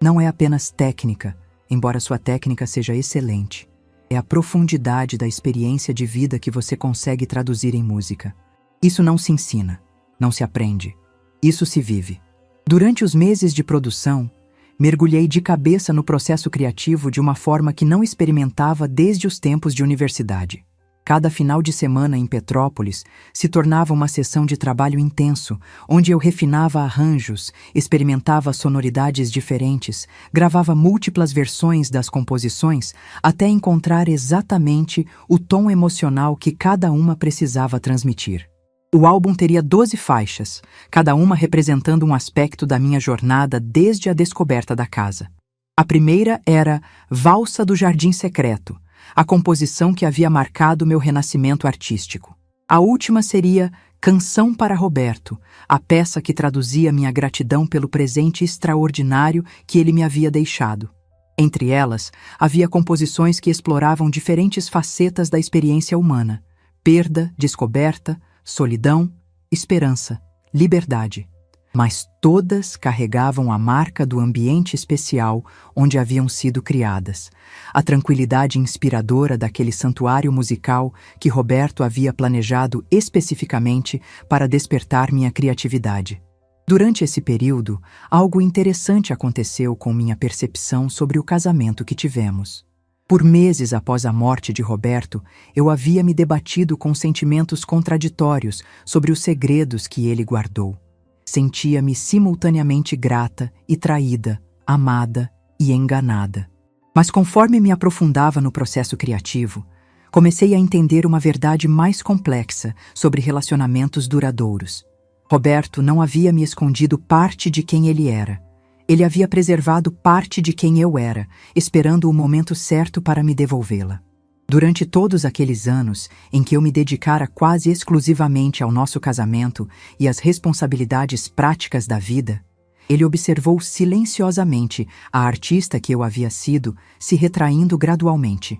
Não é apenas técnica, embora sua técnica seja excelente. É a profundidade da experiência de vida que você consegue traduzir em música. Isso não se ensina, não se aprende. Isso se vive. Durante os meses de produção, mergulhei de cabeça no processo criativo de uma forma que não experimentava desde os tempos de universidade. Cada final de semana em Petrópolis se tornava uma sessão de trabalho intenso, onde eu refinava arranjos, experimentava sonoridades diferentes, gravava múltiplas versões das composições até encontrar exatamente o tom emocional que cada uma precisava transmitir. O álbum teria 12 faixas, cada uma representando um aspecto da minha jornada desde a descoberta da casa. A primeira era Valsa do Jardim Secreto, a composição que havia marcado meu renascimento artístico. A última seria Canção para Roberto, a peça que traduzia minha gratidão pelo presente extraordinário que ele me havia deixado. Entre elas, havia composições que exploravam diferentes facetas da experiência humana: perda, descoberta, solidão, esperança, liberdade. Mas todas carregavam a marca do ambiente especial onde haviam sido criadas, a tranquilidade inspiradora daquele santuário musical que Roberto havia planejado especificamente para despertar minha criatividade. Durante esse período, algo interessante aconteceu com minha percepção sobre o casamento que tivemos. Por meses após a morte de Roberto, eu havia me debatido com sentimentos contraditórios sobre os segredos que ele guardou. Sentia-me simultaneamente grata e traída, amada e enganada. Mas conforme me aprofundava no processo criativo, comecei a entender uma verdade mais complexa sobre relacionamentos duradouros. Roberto não havia me escondido parte de quem ele era. Ele havia preservado parte de quem eu era, esperando o momento certo para me devolvê-la. Durante todos aqueles anos em que eu me dedicara quase exclusivamente ao nosso casamento e às responsabilidades práticas da vida, ele observou silenciosamente a artista que eu havia sido se retraindo gradualmente.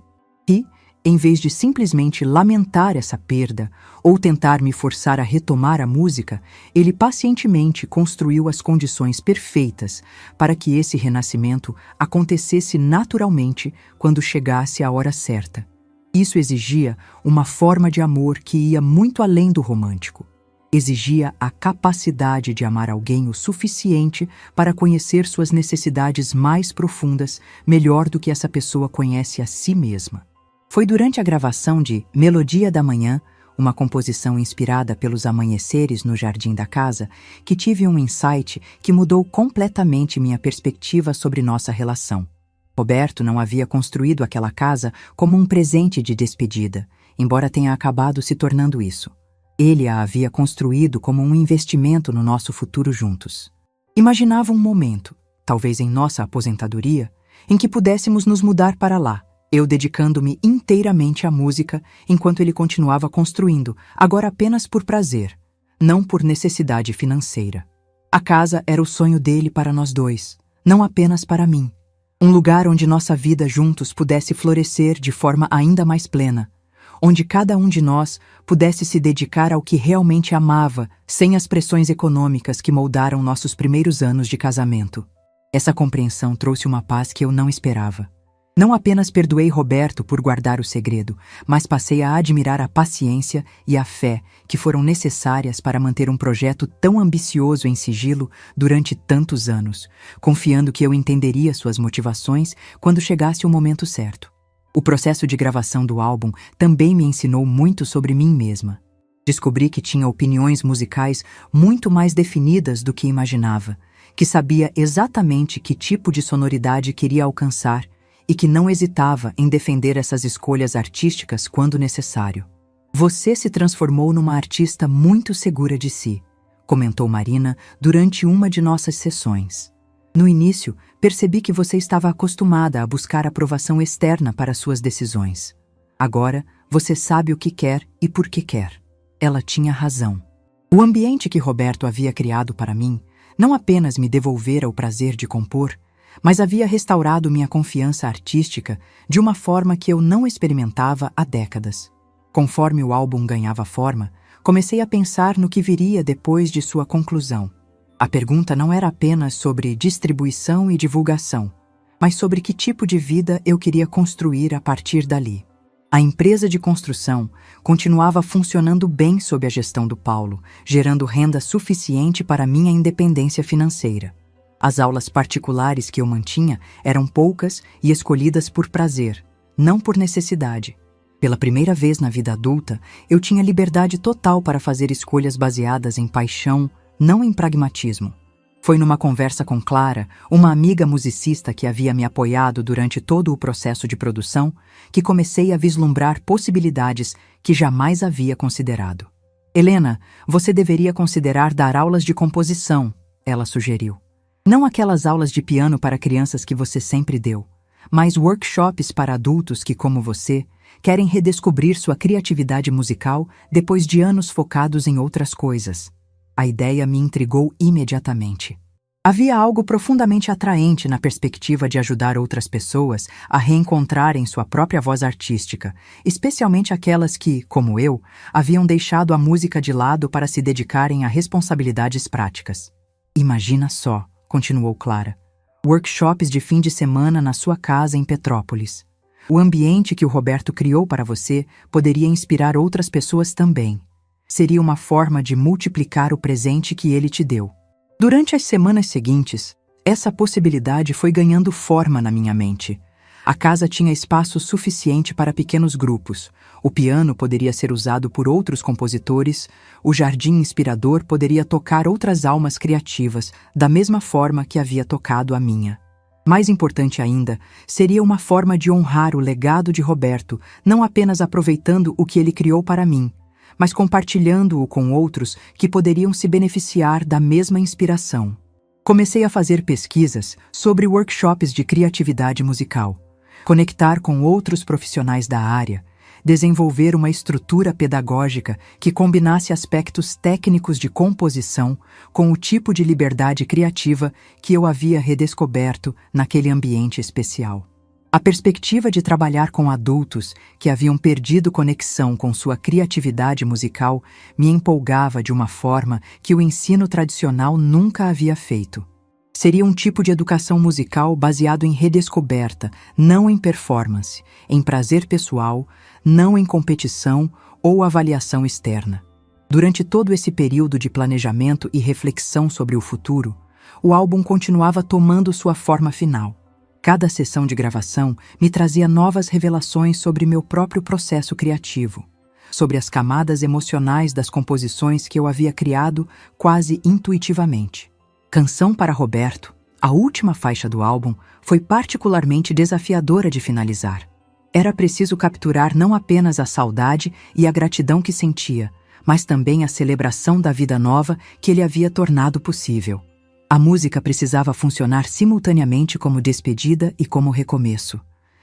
E, em vez de simplesmente lamentar essa perda ou tentar me forçar a retomar a música, ele pacientemente construiu as condições perfeitas para que esse renascimento acontecesse naturalmente quando chegasse a hora certa. Isso exigia uma forma de amor que ia muito além do romântico. Exigia a capacidade de amar alguém o suficiente para conhecer suas necessidades mais profundas melhor do que essa pessoa conhece a si mesma. Foi durante a gravação de Melodia da Manhã, uma composição inspirada pelos amanheceres no jardim da casa, que tive um insight que mudou completamente minha perspectiva sobre nossa relação. Roberto não havia construído aquela casa como um presente de despedida, embora tenha acabado se tornando isso. Ele a havia construído como um investimento no nosso futuro juntos. Imaginava um momento, talvez em nossa aposentadoria, em que pudéssemos nos mudar para lá, eu dedicando-me inteiramente à música enquanto ele continuava construindo, agora apenas por prazer, não por necessidade financeira. A casa era o sonho dele para nós dois, não apenas para mim. Um lugar onde nossa vida juntos pudesse florescer de forma ainda mais plena, onde cada um de nós pudesse se dedicar ao que realmente amava, sem as pressões econômicas que moldaram nossos primeiros anos de casamento. Essa compreensão trouxe uma paz que eu não esperava. Não apenas perdoei Roberto por guardar o segredo, mas passei a admirar a paciência e a fé que foram necessárias para manter um projeto tão ambicioso em sigilo durante tantos anos, confiando que eu entenderia suas motivações quando chegasse o momento certo. O processo de gravação do álbum também me ensinou muito sobre mim mesma. Descobri que tinha opiniões musicais muito mais definidas do que imaginava, que sabia exatamente que tipo de sonoridade queria alcançar e que não hesitava em defender essas escolhas artísticas quando necessário. Você se transformou numa artista muito segura de si, comentou Marina durante uma de nossas sessões. No início, percebi que você estava acostumada a buscar aprovação externa para suas decisões. Agora, você sabe o que quer e por que quer. Ela tinha razão. O ambiente que Roberto havia criado para mim não apenas me devolvera o prazer de compor, mas havia restaurado minha confiança artística de uma forma que eu não experimentava há décadas. Conforme o álbum ganhava forma, comecei a pensar no que viria depois de sua conclusão. A pergunta não era apenas sobre distribuição e divulgação, mas sobre que tipo de vida eu queria construir a partir dali. A empresa de construção continuava funcionando bem sob a gestão do Paulo, gerando renda suficiente para minha independência financeira. As aulas particulares que eu mantinha eram poucas e escolhidas por prazer, não por necessidade. Pela primeira vez na vida adulta, eu tinha liberdade total para fazer escolhas baseadas em paixão, não em pragmatismo. Foi numa conversa com Clara, uma amiga musicista que havia me apoiado durante todo o processo de produção, que comecei a vislumbrar possibilidades que jamais havia considerado. Helena, você deveria considerar dar aulas de composição, ela sugeriu. Não aquelas aulas de piano para crianças que você sempre deu, mas workshops para adultos que, como você, querem redescobrir sua criatividade musical depois de anos focados em outras coisas. A ideia me intrigou imediatamente. Havia algo profundamente atraente na perspectiva de ajudar outras pessoas a reencontrarem sua própria voz artística, especialmente aquelas que, como eu, haviam deixado a música de lado para se dedicarem a responsabilidades práticas. Imagina só, continuou Clara, workshops de fim de semana na sua casa em Petrópolis. O ambiente que o Roberto criou para você poderia inspirar outras pessoas também. Seria uma forma de multiplicar o presente que ele te deu. Durante as semanas seguintes, essa possibilidade foi ganhando forma na minha mente. A casa tinha espaço suficiente para pequenos grupos, o piano poderia ser usado por outros compositores, o jardim inspirador poderia tocar outras almas criativas, da mesma forma que havia tocado a minha. Mais importante ainda, seria uma forma de honrar o legado de Roberto, não apenas aproveitando o que ele criou para mim, mas compartilhando-o com outros que poderiam se beneficiar da mesma inspiração. Comecei a fazer pesquisas sobre workshops de criatividade musical, conectar com outros profissionais da área, desenvolver uma estrutura pedagógica que combinasse aspectos técnicos de composição com o tipo de liberdade criativa que eu havia redescoberto naquele ambiente especial. A perspectiva de trabalhar com adultos que haviam perdido conexão com sua criatividade musical me empolgava de uma forma que o ensino tradicional nunca havia feito. Seria um tipo de educação musical baseado em redescoberta, não em performance, em prazer pessoal, não em competição ou avaliação externa. Durante todo esse período de planejamento e reflexão sobre o futuro, o álbum continuava tomando sua forma final. Cada sessão de gravação me trazia novas revelações sobre meu próprio processo criativo, sobre as camadas emocionais das composições que eu havia criado quase intuitivamente. Canção para Roberto, a última faixa do álbum, foi particularmente desafiadora de finalizar. Era preciso capturar não apenas a saudade e a gratidão que sentia, mas também a celebração da vida nova que ele havia tornado possível. A música precisava funcionar simultaneamente como despedida e como recomeço.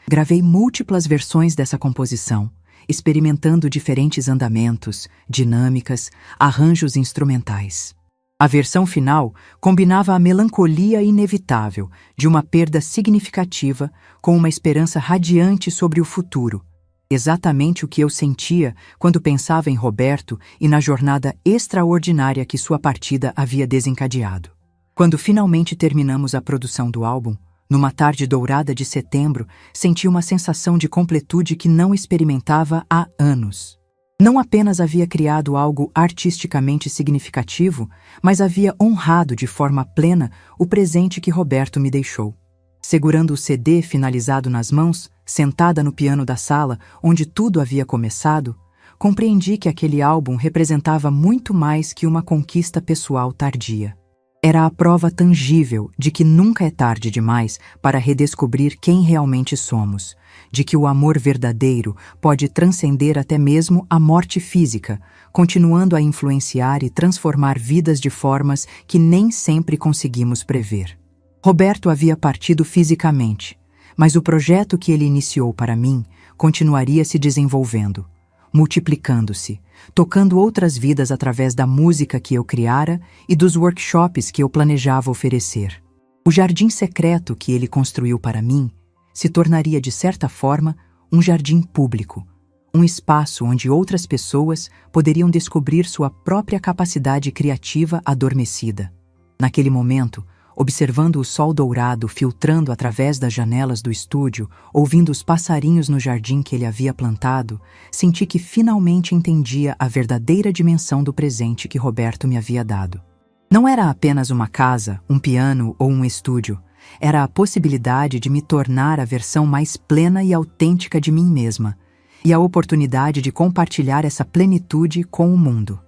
Gravei múltiplas versões dessa composição, experimentando diferentes andamentos, dinâmicas, arranjos instrumentais. A versão final combinava a melancolia inevitável de uma perda significativa com uma esperança radiante sobre o futuro, exatamente o que eu sentia quando pensava em Roberto e na jornada extraordinária que sua partida havia desencadeado. Quando finalmente terminamos a produção do álbum, numa tarde dourada de setembro, senti uma sensação de completude que não experimentava há anos. Não apenas havia criado algo artisticamente significativo, mas havia honrado de forma plena o presente que Roberto me deixou. Segurando o CD finalizado nas mãos, sentada no piano da sala, onde tudo havia começado, compreendi que aquele álbum representava muito mais que uma conquista pessoal tardia. Era a prova tangível de que nunca é tarde demais para redescobrir quem realmente somos, de que o amor verdadeiro pode transcender até mesmo a morte física, continuando a influenciar e transformar vidas de formas que nem sempre conseguimos prever. Roberto havia partido fisicamente, mas o projeto que ele iniciou para mim continuaria se desenvolvendo, multiplicando-se, tocando outras vidas através da música que eu criara e dos workshops que eu planejava oferecer. O jardim secreto que ele construiu para mim se tornaria, de certa forma, um jardim público, um espaço onde outras pessoas poderiam descobrir sua própria capacidade criativa adormecida. Naquele momento, observando o sol dourado filtrando através das janelas do estúdio, ouvindo os passarinhos no jardim que ele havia plantado, senti que finalmente entendia a verdadeira dimensão do presente que Roberto me havia dado. Não era apenas uma casa, um piano ou um estúdio. Era a possibilidade de me tornar a versão mais plena e autêntica de mim mesma, e a oportunidade de compartilhar essa plenitude com o mundo.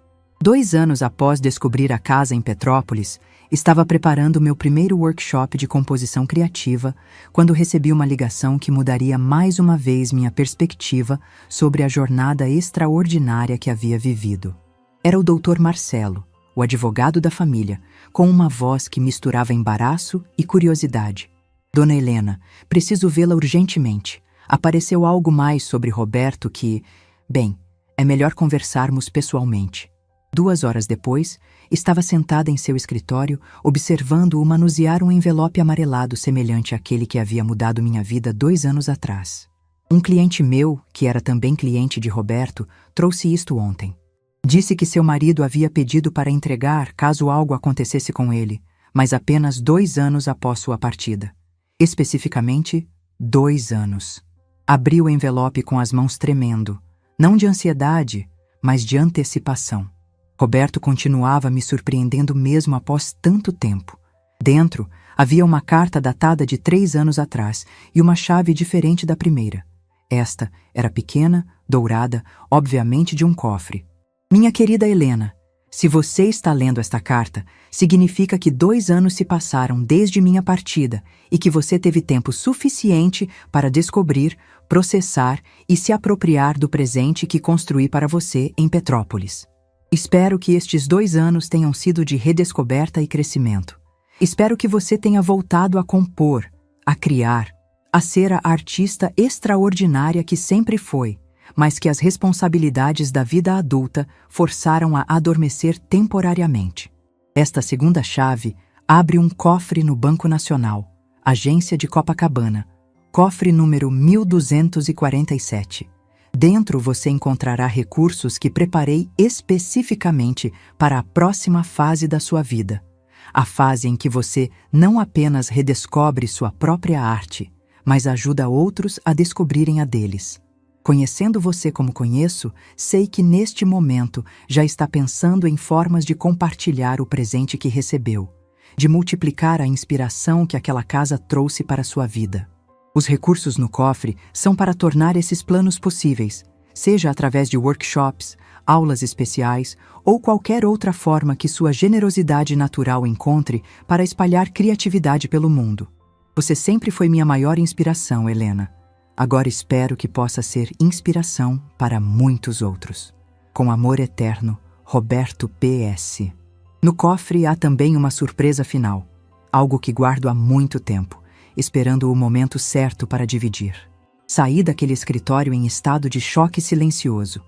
2 anos após descobrir a casa em Petrópolis, estava preparando meu primeiro workshop de composição criativa quando recebi uma ligação que mudaria mais uma vez minha perspectiva sobre a jornada extraordinária que havia vivido. Era o Dr. Marcelo, o advogado da família, com uma voz que misturava embaraço e curiosidade. Dona Helena, preciso vê-la urgentemente. Apareceu algo mais sobre Roberto que... Bem, é melhor conversarmos pessoalmente. 2 horas depois, estava sentada em seu escritório, observando-o manusear um envelope amarelado semelhante àquele que havia mudado minha vida 2 anos atrás. Um cliente meu, que era também cliente de Roberto, trouxe isto ontem. Disse que seu marido havia pedido para entregar caso algo acontecesse com ele, mas apenas 2 anos após sua partida. Especificamente, 2 anos. Abri o envelope com as mãos tremendo, não de ansiedade, mas de antecipação. Roberto continuava me surpreendendo mesmo após tanto tempo. Dentro, havia uma carta datada de 3 anos atrás e uma chave diferente da primeira. Esta era pequena, dourada, obviamente de um cofre. Minha querida Helena, Se você está lendo esta carta, significa que 2 anos se passaram desde minha partida e que você teve tempo suficiente para descobrir, processar e se apropriar do presente que construí para você em Petrópolis. Espero que estes 2 anos tenham sido de redescoberta e crescimento. Espero que você tenha voltado a compor, a criar, a ser a artista extraordinária que sempre foi, mas que as responsabilidades da vida adulta forçaram a adormecer temporariamente. Esta segunda chave abre um cofre no Banco Nacional, Agência de Copacabana, cofre número 1247. Dentro você encontrará recursos que preparei especificamente para a próxima fase da sua vida, a fase em que você não apenas redescobre sua própria arte, mas ajuda outros a descobrirem a deles. Conhecendo você como conheço, sei que neste momento já está pensando em formas de compartilhar o presente que recebeu, de multiplicar a inspiração que aquela casa trouxe para sua vida. Os recursos no cofre são para tornar esses planos possíveis, seja através de workshops, aulas especiais ou qualquer outra forma que sua generosidade natural encontre para espalhar criatividade pelo mundo. Você sempre foi minha maior inspiração, Helena. Agora espero que possa ser inspiração para muitos outros. Com amor eterno, Roberto PS. No cofre há também uma surpresa final, algo que guardo há muito tempo, esperando o momento certo para dividir. Saí daquele escritório em estado de choque silencioso.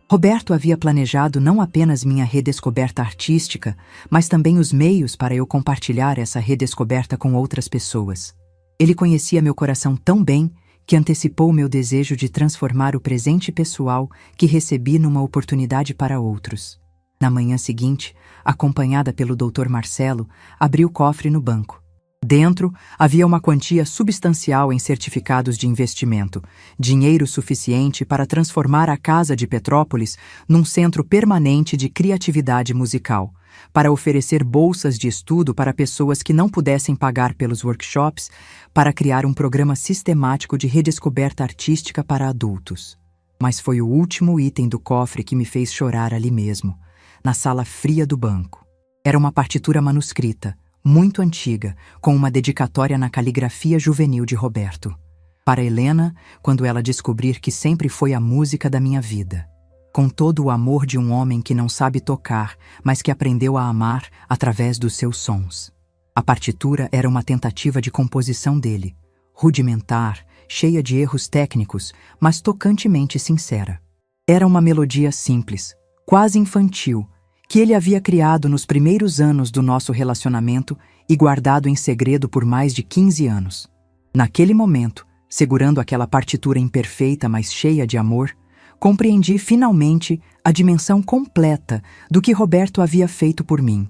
Roberto havia planejado não apenas minha redescoberta artística, mas também os meios para eu compartilhar essa redescoberta com outras pessoas. Ele conhecia meu coração tão bem que antecipou meu desejo de transformar o presente pessoal que recebi numa oportunidade para outros. Na manhã seguinte, acompanhada pelo Dr. Marcelo, abri o cofre no banco. Dentro, havia uma quantia substancial em certificados de investimento, dinheiro suficiente para transformar a Casa de Petrópolis num centro permanente de criatividade musical, para oferecer bolsas de estudo para pessoas que não pudessem pagar pelos workshops, para criar um programa sistemático de redescoberta artística para adultos. Mas foi o último item do cofre que me fez chorar ali mesmo, na sala fria do banco. Era uma partitura manuscrita, muito antiga, com uma dedicatória na caligrafia juvenil de Roberto. Para Helena, quando ela descobrir que sempre foi a música da minha vida. Com todo o amor de um homem que não sabe tocar, mas que aprendeu a amar através dos seus sons. A partitura era uma tentativa de composição dele, rudimentar, cheia de erros técnicos, mas tocantemente sincera. Era uma melodia simples, quase infantil, que ele havia criado nos primeiros anos do nosso relacionamento e guardado em segredo por mais de 15 anos. Naquele momento, segurando aquela partitura imperfeita, mas cheia de amor, compreendi finalmente a dimensão completa do que Roberto havia feito por mim.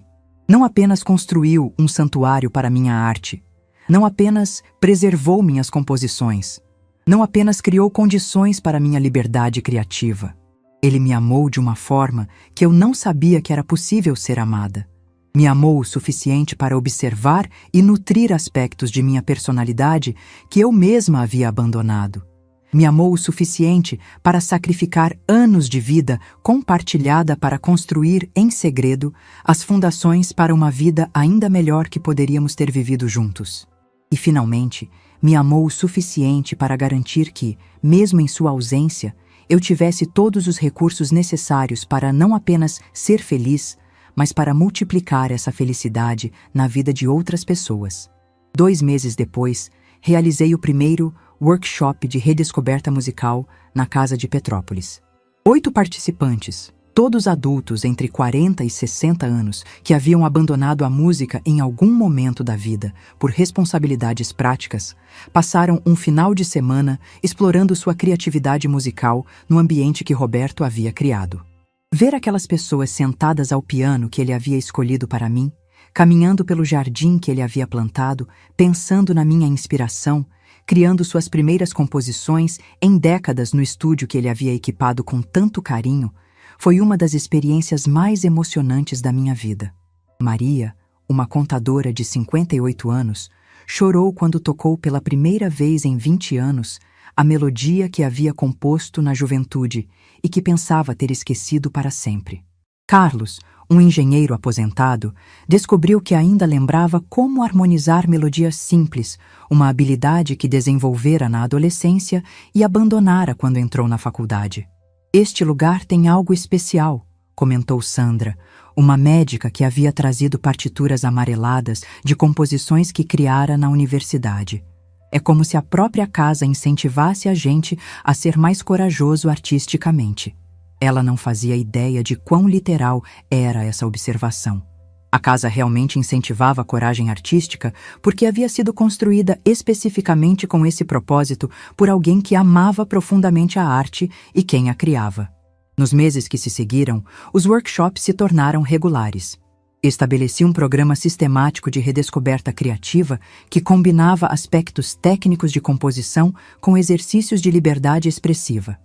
Não apenas construiu um santuário para minha arte, não apenas preservou minhas composições, não apenas criou condições para minha liberdade criativa. Ele me amou de uma forma que eu não sabia que era possível ser amada. Me amou o suficiente para observar e nutrir aspectos de minha personalidade que eu mesma havia abandonado. Me amou o suficiente para sacrificar anos de vida compartilhada para construir, em segredo, as fundações para uma vida ainda melhor que poderíamos ter vivido juntos. E, finalmente, me amou o suficiente para garantir que, mesmo em sua ausência, eu tivesse todos os recursos necessários para não apenas ser feliz, mas para multiplicar essa felicidade na vida de outras pessoas. 2 meses depois, realizei o primeiro workshop de redescoberta musical na Casa de Petrópolis. 8 participantes, todos adultos entre 40 e 60 anos, que haviam abandonado a música em algum momento da vida por responsabilidades práticas, passaram um final de semana explorando sua criatividade musical no ambiente que Roberto havia criado. Ver aquelas pessoas sentadas ao piano que ele havia escolhido para mim, caminhando pelo jardim que ele havia plantado, pensando na minha inspiração, criando suas primeiras composições em décadas no estúdio que ele havia equipado com tanto carinho, foi uma das experiências mais emocionantes da minha vida. Maria, uma contadora de 58 anos, chorou quando tocou pela primeira vez em 20 anos a melodia que havia composto na juventude e que pensava ter esquecido para sempre. Carlos, um engenheiro aposentado, descobriu que ainda lembrava como harmonizar melodias simples, uma habilidade que desenvolvera na adolescência e abandonara quando entrou na faculdade. "Este lugar tem algo especial", comentou Sandra, uma médica que havia trazido partituras amareladas de composições que criara na universidade. "É como se a própria casa incentivasse a gente a ser mais corajoso artisticamente." Ela não fazia ideia de quão literal era essa observação. A casa realmente incentivava a coragem artística porque havia sido construída especificamente com esse propósito por alguém que amava profundamente a arte e quem a criava. Nos meses que se seguiram, os workshops se tornaram regulares. Estabeleci um programa sistemático de redescoberta criativa que combinava aspectos técnicos de composição com exercícios de liberdade expressiva.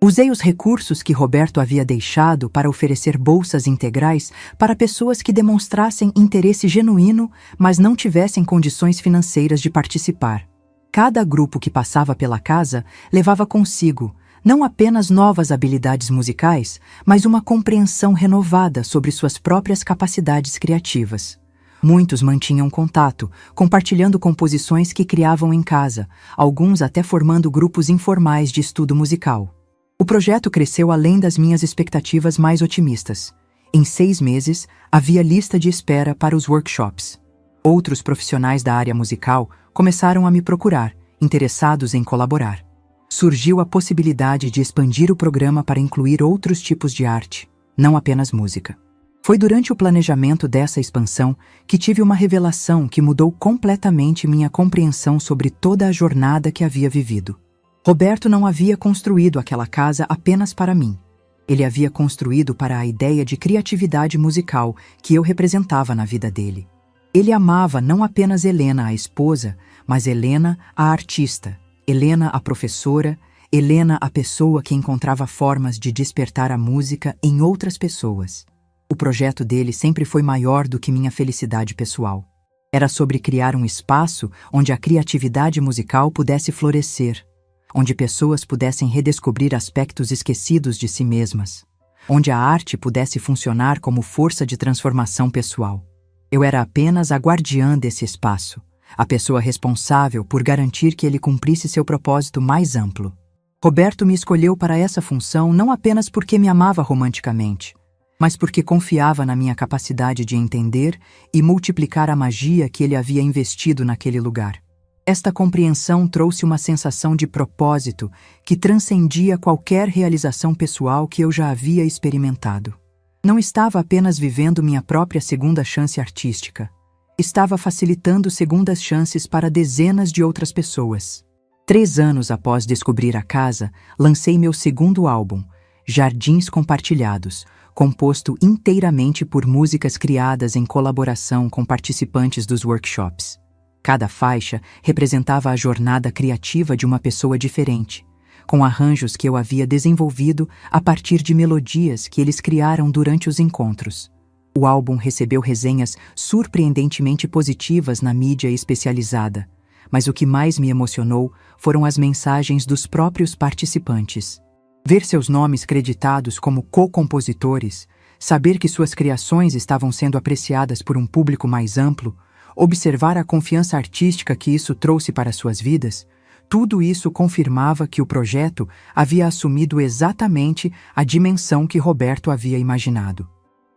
Usei os recursos que Roberto havia deixado para oferecer bolsas integrais para pessoas que demonstrassem interesse genuíno, mas não tivessem condições financeiras de participar. Cada grupo que passava pela casa levava consigo não apenas novas habilidades musicais, mas uma compreensão renovada sobre suas próprias capacidades criativas. Muitos mantinham contato, compartilhando composições que criavam em casa, alguns até formando grupos informais de estudo musical. O projeto cresceu além das minhas expectativas mais otimistas. Em 6 meses, havia lista de espera para os workshops. Outros profissionais da área musical começaram a me procurar, interessados em colaborar. Surgiu a possibilidade de expandir o programa para incluir outros tipos de arte, não apenas música. Foi durante o planejamento dessa expansão que tive uma revelação que mudou completamente minha compreensão sobre toda a jornada que havia vivido. Roberto não havia construído aquela casa apenas para mim. Ele havia construído para a ideia de criatividade musical que eu representava na vida dele. Ele amava não apenas Helena, a esposa, mas Helena, a artista, Helena, a professora, Helena, a pessoa que encontrava formas de despertar a música em outras pessoas. O projeto dele sempre foi maior do que minha felicidade pessoal. Era sobre criar um espaço onde a criatividade musical pudesse florescer, onde pessoas pudessem redescobrir aspectos esquecidos de si mesmas, onde a arte pudesse funcionar como força de transformação pessoal. Eu era apenas a guardiã desse espaço, a pessoa responsável por garantir que ele cumprisse seu propósito mais amplo. Roberto me escolheu para essa função não apenas porque me amava romanticamente, mas porque confiava na minha capacidade de entender e multiplicar a magia que ele havia investido naquele lugar. Esta compreensão trouxe uma sensação de propósito que transcendia qualquer realização pessoal que eu já havia experimentado. Não estava apenas vivendo minha própria segunda chance artística. Estava facilitando segundas chances para dezenas de outras pessoas. 3 anos após descobrir a casa, lancei meu segundo álbum, Jardins Compartilhados, composto inteiramente por músicas criadas em colaboração com participantes dos workshops. Cada faixa representava a jornada criativa de uma pessoa diferente, com arranjos que eu havia desenvolvido a partir de melodias que eles criaram durante os encontros. O álbum recebeu resenhas surpreendentemente positivas na mídia especializada, mas o que mais me emocionou foram as mensagens dos próprios participantes. Ver seus nomes creditados como co-compositores, saber que suas criações estavam sendo apreciadas por um público mais amplo, observar a confiança artística que isso trouxe para suas vidas, tudo isso confirmava que o projeto havia assumido exatamente a dimensão que Roberto havia imaginado.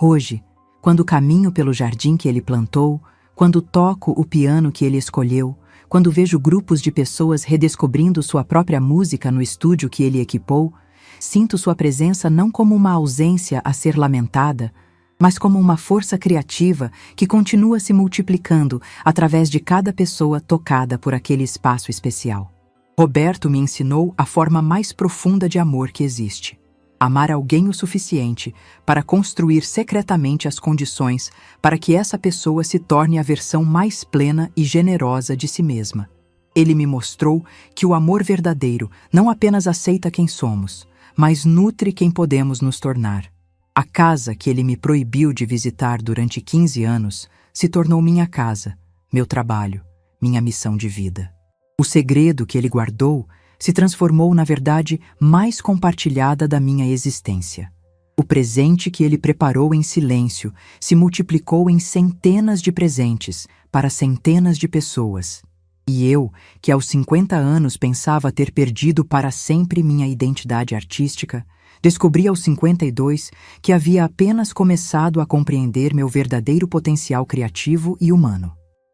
Hoje, quando caminho pelo jardim que ele plantou, quando toco o piano que ele escolheu, quando vejo grupos de pessoas redescobrindo sua própria música no estúdio que ele equipou, sinto sua presença não como uma ausência a ser lamentada, mas como uma força criativa que continua se multiplicando através de cada pessoa tocada por aquele espaço especial. Roberto me ensinou a forma mais profunda de amor que existe: amar alguém o suficiente para construir secretamente as condições para que essa pessoa se torne a versão mais plena e generosa de si mesma. Ele me mostrou que o amor verdadeiro não apenas aceita quem somos, mas nutre quem podemos nos tornar. A casa que ele me proibiu de visitar durante 15 anos se tornou minha casa, meu trabalho, minha missão de vida. O segredo que ele guardou se transformou na verdade mais compartilhada da minha existência. O presente que ele preparou em silêncio se multiplicou em centenas de presentes para centenas de pessoas. E eu, que aos 50 anos pensava ter perdido para sempre minha identidade artística, descobri aos 52 que havia apenas começado a compreender meu verdadeiro potencial criativo e humano.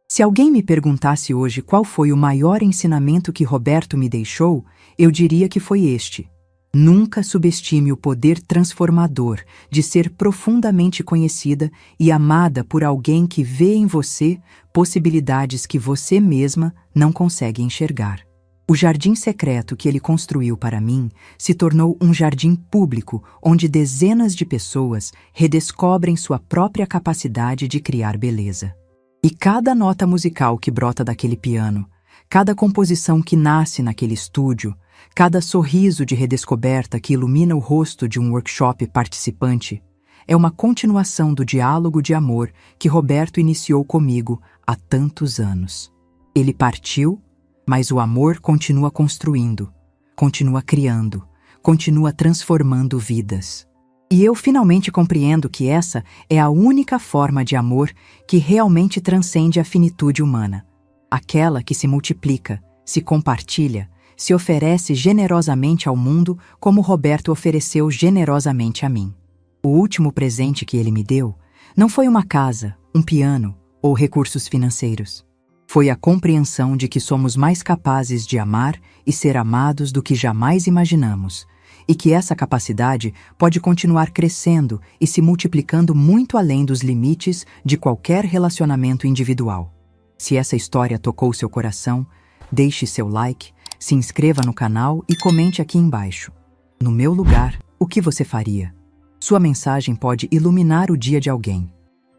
Se alguém me perguntasse hoje qual foi o maior ensinamento que Roberto me deixou, eu diria que foi este: nunca subestime o poder transformador de ser profundamente conhecida e amada por alguém que vê em você possibilidades que você mesma não consegue enxergar. O jardim secreto que ele construiu para mim se tornou um jardim público onde dezenas de pessoas redescobrem sua própria capacidade de criar beleza. E cada nota musical que brota daquele piano, cada composição que nasce naquele estúdio, cada sorriso de redescoberta que ilumina o rosto de um workshop participante, é uma continuação do diálogo de amor que Roberto iniciou comigo há tantos anos. Ele partiu, mas o amor continua construindo, continua criando, continua transformando vidas. E eu finalmente compreendo que essa é a única forma de amor que realmente transcende a finitude humana. Aquela que se multiplica, se compartilha, se oferece generosamente ao mundo como Roberto ofereceu generosamente a mim. O último presente que ele me deu não foi uma casa, um piano ou recursos financeiros. Foi a compreensão de que somos mais capazes de amar e ser amados do que jamais imaginamos, e que essa capacidade pode continuar crescendo e se multiplicando muito além dos limites de qualquer relacionamento individual. Se essa história tocou seu coração, deixe seu like, se inscreva no canal e comente aqui embaixo. No meu lugar, o que você faria? Sua mensagem pode iluminar o dia de alguém.